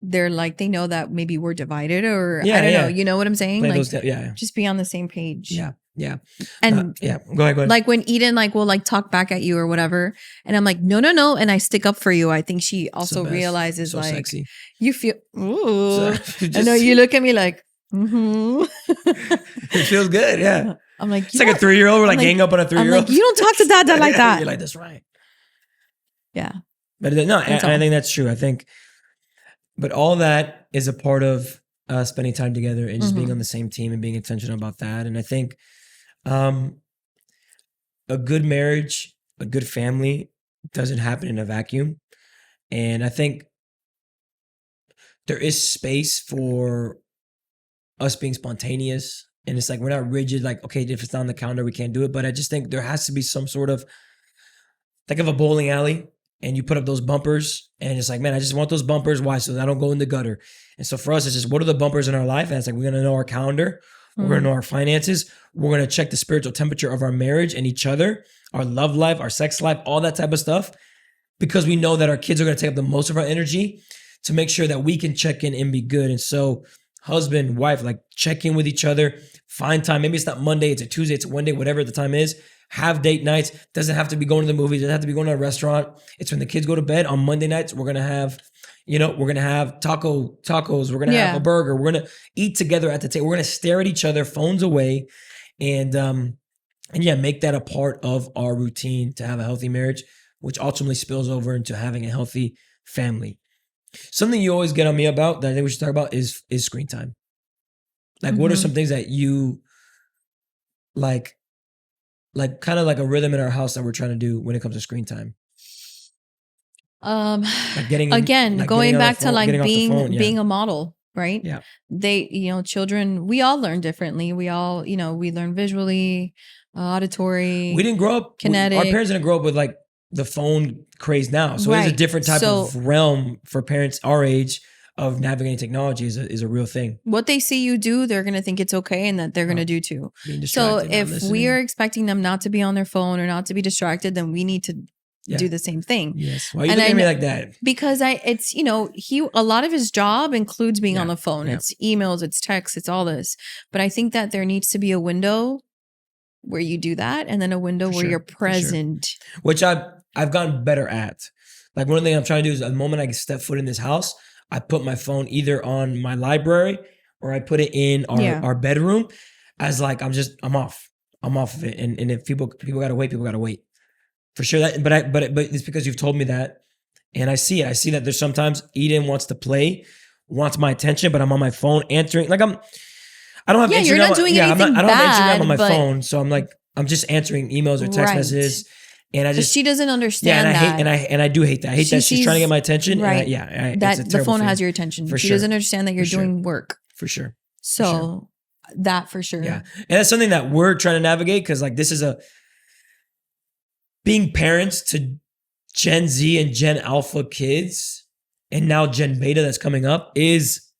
they're like, they know that maybe we're divided, or I don't know. You know what I'm saying? Play like, just be on the same page.
Yeah. Yeah.
And
go ahead.
Like when Eden will like talk back at you or whatever, and I'm like, no. And I stick up for you. I think she also realizes so like, sexy. You feel, ooh. I know you look at me like,
it feels good. Yeah.
I'm like,
it's like a 3-year-old. We're like hanging up on a 3-year-old.
I'm like, you don't talk to dad like that.
You're like, that's right.
Yeah.
But no, I think that's true. I think, but all that is a part of spending time together and just being on the same team and being intentional about that. And I think a good marriage, a good family doesn't happen in a vacuum. And I think there is space for us being spontaneous. And it's like, we're not rigid, like, okay, if it's not on the calendar, we can't do it. But I just think there has to be some sort of, think of a bowling alley and you put up those bumpers and it's like, man, I just want those bumpers. Why? So that I don't go in the gutter. And so for us, it's just, what are the bumpers in our life? And it's like, we're going to know our calendar. We're going to know our finances. We're going to check the spiritual temperature of our marriage and each other, our love life, our sex life, all that type of stuff. Because we know that our kids are going to take up the most of our energy, to make sure that we can check in and be good. And so husband, wife, like check in with each other, find time. Maybe it's not Monday, it's a Tuesday, it's a Wednesday, whatever the time is. Have date nights. Doesn't have to be going to the movies. Doesn't have to be going to a restaurant. It's when the kids go to bed on Monday nights. We're going to have, we're going to have tacos. We're going to have a burger. We're going to eat together at the table. We're going to stare at each other, phones away. And make that a part of our routine to have a healthy marriage, which ultimately spills over into having a healthy family. Something you always get on me about that I think we should talk about is screen time. Like, what are some things that you like kind of like a rhythm in our house that we're trying to do when it comes to screen time?
Like going back to like being a model, right?
Yeah.
They, children, we all learn differently. We all, we learn visually, auditory.
We didn't grow up kinetic. Our parents didn't grow up with like the phone craze now. So there's a different type of realm for parents our age of navigating technology is a real thing.
What they see you do, they're going to think it's okay and that they're going to do too. So if we are expecting them not to be on their phone or not to be distracted, then we need to do the same thing.
Yes. Why are you looking at me like that?
Because it's, a lot of his job includes being on the phone. Yeah. It's emails, it's texts, it's all this. But I think that there needs to be a window where you do that, and then a window where you're present.
Which I've gotten better at. Like, one of the things I'm trying to do is the moment I step foot in this house, I put my phone either on my library or I put it in our bedroom as like, I'm off of it. And if people gotta wait, people gotta wait. For sure that, but it's because you've told me that, and I see it. I see that there's sometimes Eden wants my attention, but I'm on my phone answering. Like I don't have Instagram.
You're not doing anything
I don't have Instagram on my
but
phone, so I'm just answering emails or text messages. And I just,
she doesn't understand
and I
that.
hate, and I do hate that. I hate that she's trying to get my attention.
Right.
That
the phone has your attention. She doesn't understand that you're doing work.
For sure.
So that for sure.
Yeah. And that's something that we're trying to navigate, because like this is being parents to Gen Z and Gen Alpha kids, and now Gen Beta that's coming up, is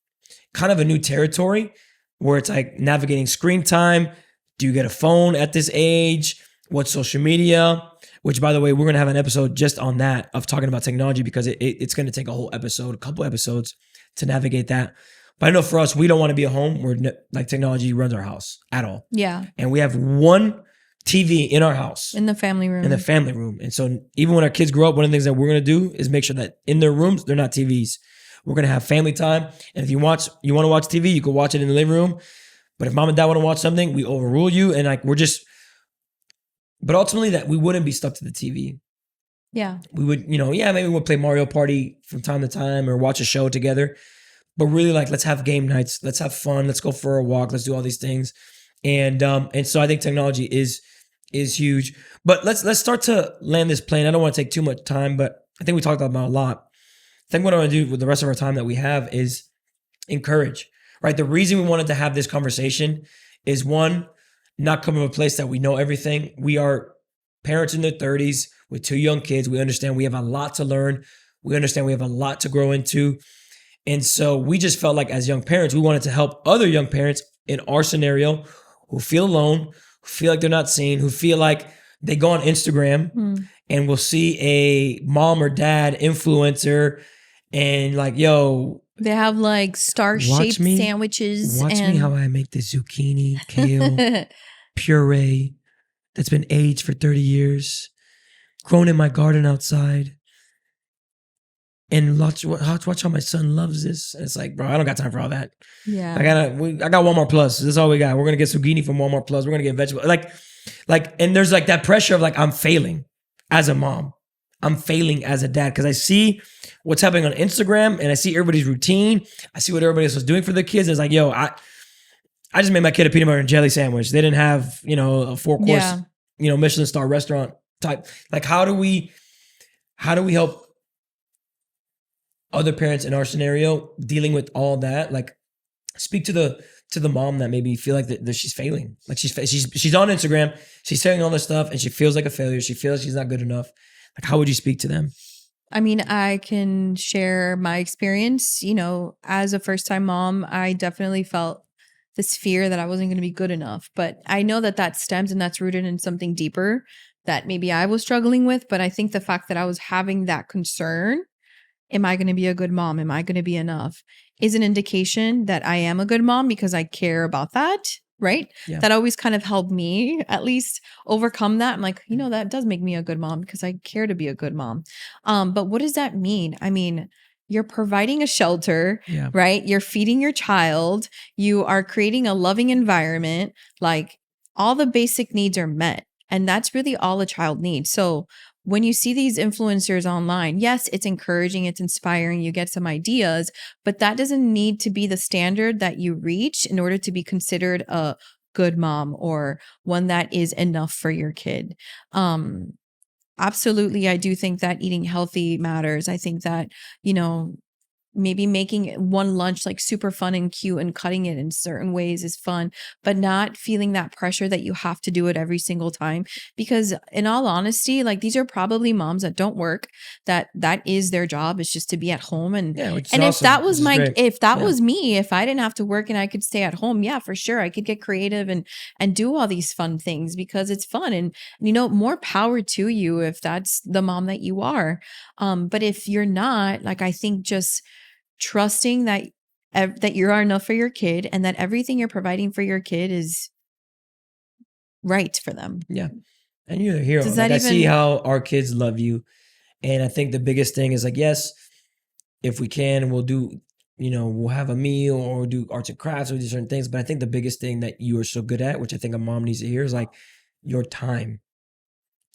kind of a new territory where it's like navigating screen time. Do you get a phone at this age? What's social media? Which, by the way, we're going to have an episode just on that, of talking about technology, because it's going to take a couple episodes to navigate that. But I know for us, we don't want to be a home where like technology runs our house at all.
Yeah.
And we have one TV in our house.
In the family room.
And so even when our kids grow up, one of the things that we're going to do is make sure that in their rooms, they're not TVs. We're going to have family time. And if you want to watch TV, you can watch it in the living room. But if mom and dad want to watch something, we overrule you. And like, but ultimately that we wouldn't be stuck to the TV.
Yeah.
We would, maybe we'll play Mario Party from time to time or watch a show together. But really, like, let's have game nights. Let's have fun. Let's go for a walk. Let's do all these things. And so I think technology is huge. But let's start to land this plane. I don't want to take too much time, but I think we talked about it a lot. I think what I want to do with the rest of our time that we have is encourage, right? The reason we wanted to have this conversation is, one, not come from a place that we know everything. We are parents in their 30s with 2 young kids. We understand we have a lot to learn. We understand we have a lot to grow into. And so we just felt like, as young parents, we wanted to help other young parents in our scenario who feel alone, who feel like they're not seen, who feel like they go on Instagram and will see a mom or dad influencer and like, yo,
they have like star-shaped sandwiches.
Watch me how I make the zucchini, kale, puree that's been aged for 30 years, grown in my garden outside. And watch how my son loves this. And it's like, bro, I don't got time for all that.
Yeah.
I got Walmart Plus. That's all we got. We're going to get zucchini from Walmart Plus. We're going to get vegetables. Like, and there's like that pressure of like, I'm failing as a mom. I'm failing as a dad, because I see what's happening on Instagram and I see everybody's routine. I see what everybody else was doing for their kids. It's like, yo, I just made my kid a peanut butter and jelly sandwich. They didn't have, a 4-course, Michelin star restaurant type. Like, how do we help other parents in our scenario dealing with all that? Like, speak to the mom that maybe feel like that she's failing. Like she's on Instagram, she's saying all this stuff and she feels like a failure. She feels she's not good enough. Like, how would you speak to them?
I mean, I can share my experience. As a first-time mom, I definitely felt this fear that I wasn't going to be good enough. But I know that stems and that's rooted in something deeper that maybe I was struggling with. But I think the fact that I was having that concern, am I going to be a good mom? Am I going to be enough? Is an indication that I am a good mom because I care about that, right? Yeah. That always kind of helped me at least overcome that. I'm like, that does make me a good mom because I care to be a good mom. But what does that mean? I mean, you're providing a shelter, right? You're feeding your child. You are creating a loving environment. Like, all the basic needs are met. And that's really all a child needs. So when you see these influencers online, yes, it's encouraging, it's inspiring, you get some ideas, but that doesn't need to be the standard that you reach in order to be considered a good mom or one that is enough for your kid. Absolutely, I do think that eating healthy matters. I think that, maybe making one lunch like super fun and cute and cutting it in certain ways is fun, but not feeling that pressure that you have to do it every single time. Because in all honesty, like, these are probably moms that don't work, that is their job, is just to be at home. And if that was was me, if I didn't have to work and I could stay at home, yeah, for sure, I could get creative and do all these fun things because it's fun. And more power to you if that's the mom that you are. But if you're not, like, I think just trusting that you are enough for your kid and that everything you're providing for your kid is right for them.
Yeah. And you're the hero. I see how our kids love you. And I think the biggest thing is like, yes, if we can, we'll do, we'll have a meal or do arts and crafts or do certain things. But I think the biggest thing that you are so good at, which I think a mom needs to hear, is like your time,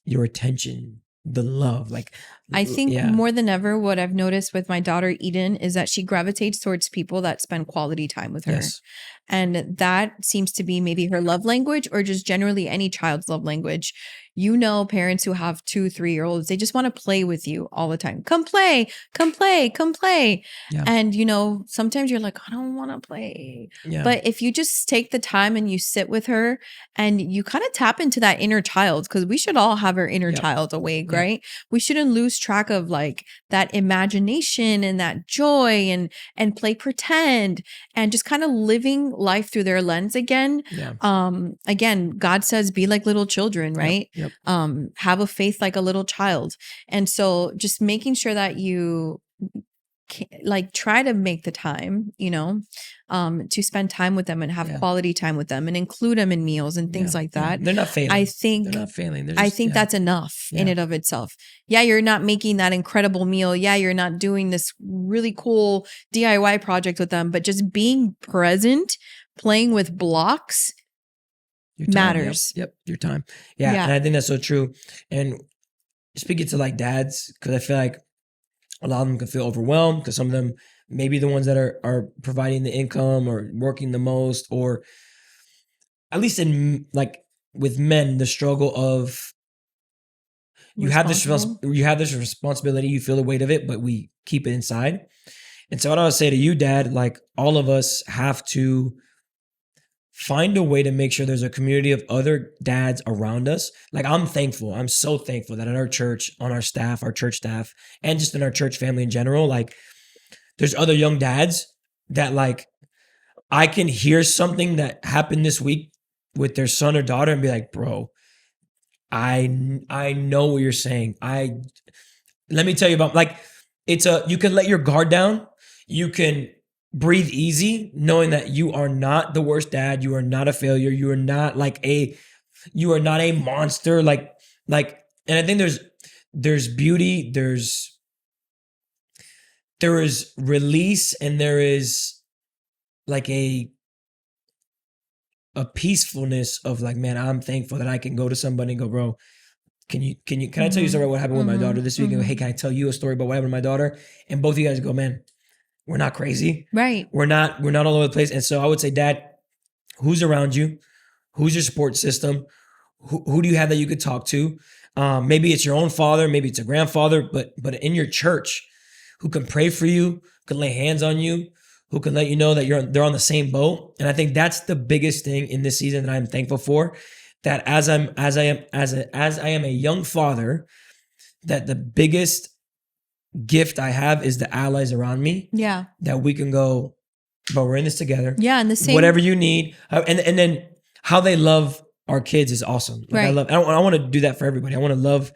your attention, the love. Like,
I think more than ever, what I've noticed with my daughter Eden is that she gravitates towards people that spend quality time with her. Yes. And that seems to be maybe her love language, or just generally any child's love language. You know, parents who have 2, 3-year-olds, they just want to play with you all the time. Come play, come play, come play.
Yeah.
And, you know, sometimes you're like, I don't want to play.
Yeah.
But if you just take the time and you sit with her and you kind of tap into that inner child, because we should all have our inner child awake, right? We shouldn't lose track of like that imagination and that joy, and play pretend, and just kind of living life through their lens again. Again, God says, be like little children, right? Have a faith like a little child. And so just making sure that you like try to make the time, you know, to spend time with them and have quality time with them and include them in meals and things like that.
They're not failing.
I think
they're not failing. Just,
I think that's enough in and of itself. Yeah, you're not making that incredible meal. Yeah, you're not doing this really cool DIY project with them, but just being present, playing with blocks matters.
Yep, your time. Yeah, and I think that's so true. And speaking to like dads, because I feel like a lot of them can feel overwhelmed, because some of them maybe the ones that are providing the income or working the most, or at least in like with men, the struggle of you have this responsibility, you feel the weight of it, but we keep it inside. And so what I would say to you, Dad, like all of us have to find a way to make sure there's a community of other dads around us. Like I'm thankful. I'm so thankful that at our church, on our staff, our church staff, and just in our church family in general, like there's other young dads that like I can hear something that happened this week with their son or daughter and be like, bro, I know what you're saying. Let me tell you about, like, you can let your guard down. You can breathe easy, knowing that you are not the worst dad. You are not a failure. You are not you are not a monster. And I think there's beauty, there is release, and there is like a peacefulness of like, man, I'm thankful that I can go to somebody and go, bro, can I tell you a story about what happened with my daughter this week? And go, hey, can I tell you a story about what happened with my daughter? And both of you guys go, man, we're not crazy.
Right.
We're not all over the place. And so I would say, Dad, who's around you? Who's your support system? Who do you have that you could talk to? Maybe it's your own father, maybe it's a grandfather, but in your church, who can pray for you, can lay hands on you, who can let you know that they're on the same boat. And I think that's the biggest thing in this season that I'm thankful for. That as I am a young father, that the biggest gift I have is the allies around me.
Yeah.
That we can go, but we're in this together.
Yeah, and the same.
Whatever you need, and then how they love our kids is awesome. Like
right.
I want to do that for everybody. I want to love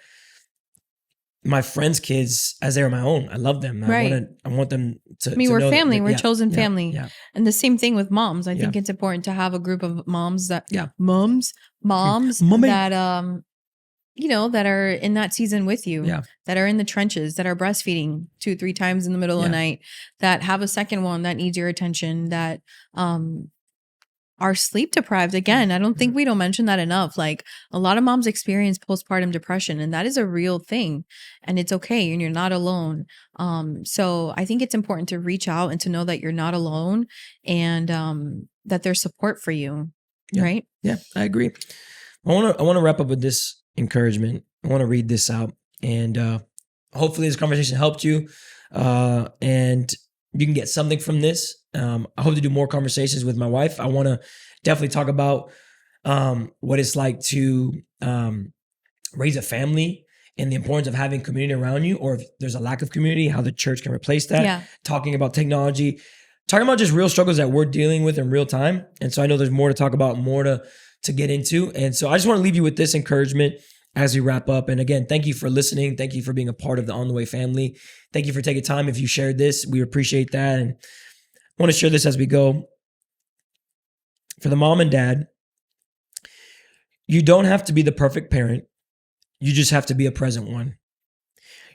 my friends' kids as they're my own. I love them.
Right.
I want them to.
I mean, we're family. We're chosen family.
Yeah.
And the same thing with moms. I think it's important to have a group of moms that moms that that are in that season with you, that are in the trenches, that are breastfeeding 2-3 times in the middle of the night, that have a second one that needs your attention, that are sleep deprived. Again, I don't think we don't mention that enough. Like a lot of moms experience postpartum depression, and that is a real thing, and it's okay, and you're not alone. So I think it's important to reach out and to know that you're not alone, and that there's support for you. Right?
Yeah, I agree. I want to wrap up with this encouragement. I want to read this out, and hopefully this conversation helped you, and you can get something from this. I hope to do more conversations with my wife. I want to definitely talk about what it's like to raise a family and the importance of having community around you, or if there's a lack of community, how the church can replace that. Yeah. Talking about technology, talking about just real struggles that we're dealing with in real time. And so I know there's more to talk about, more to get into. And so I just want to leave you with this encouragement as we wrap up. And again, thank you for listening. Thank you for being a part of the On the Way family. Thank you for taking time. If you shared this, we appreciate that. And I want to share this as we go. For the mom and dad, you don't have to be the perfect parent. You just have to be a present one.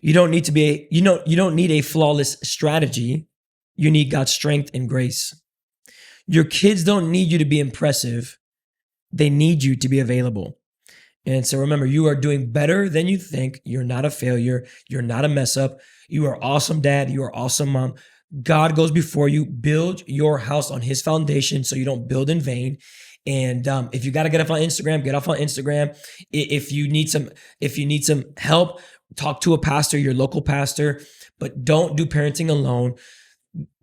You don't need to be you don't need a flawless strategy. You need God's strength and grace. Your kids don't need you to be impressive. They need you to be available. And so remember, you are doing better than you think. You're not a failure. You're not a mess up. You are awesome, dad. You are awesome, mom. God goes before you. Build your house on his foundation so you don't build in vain. And if you got to get off on Instagram, get off on Instagram. If you need some help, talk to a pastor, your local pastor, but don't do parenting alone.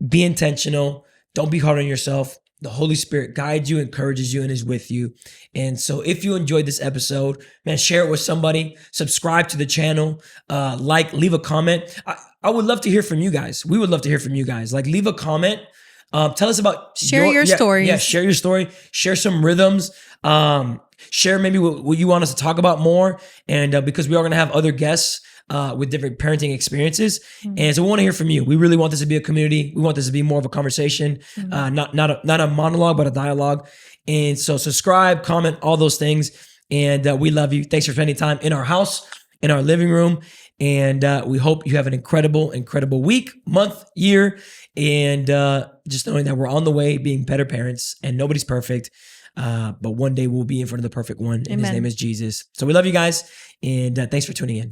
Be intentional. Don't be hard on yourself. The Holy Spirit guides you, encourages you, and is with you. And so if you enjoyed this episode, man, share it with somebody, subscribe to the channel, leave a comment. I would love to hear from you guys. We would love to hear from you guys. Like, leave a comment. Tell us about
share your stories.
Yeah, share your story. Share some rhythms. Share maybe what you want us to talk about more. And because we are going to have other guests with different parenting experiences. Mm-hmm. And so we want to hear from you. We really want this to be a community. We want this to be more of a conversation, not a monologue, but a dialogue. And so subscribe, comment, all those things. And we love you. Thanks for spending time in our house, in our living room. And we hope you have an incredible, incredible week, month, year. And just knowing that we're on the way being better parents, and nobody's perfect. But one day we'll be in front of the perfect one. And His name is Jesus. So we love you guys. And thanks for tuning in.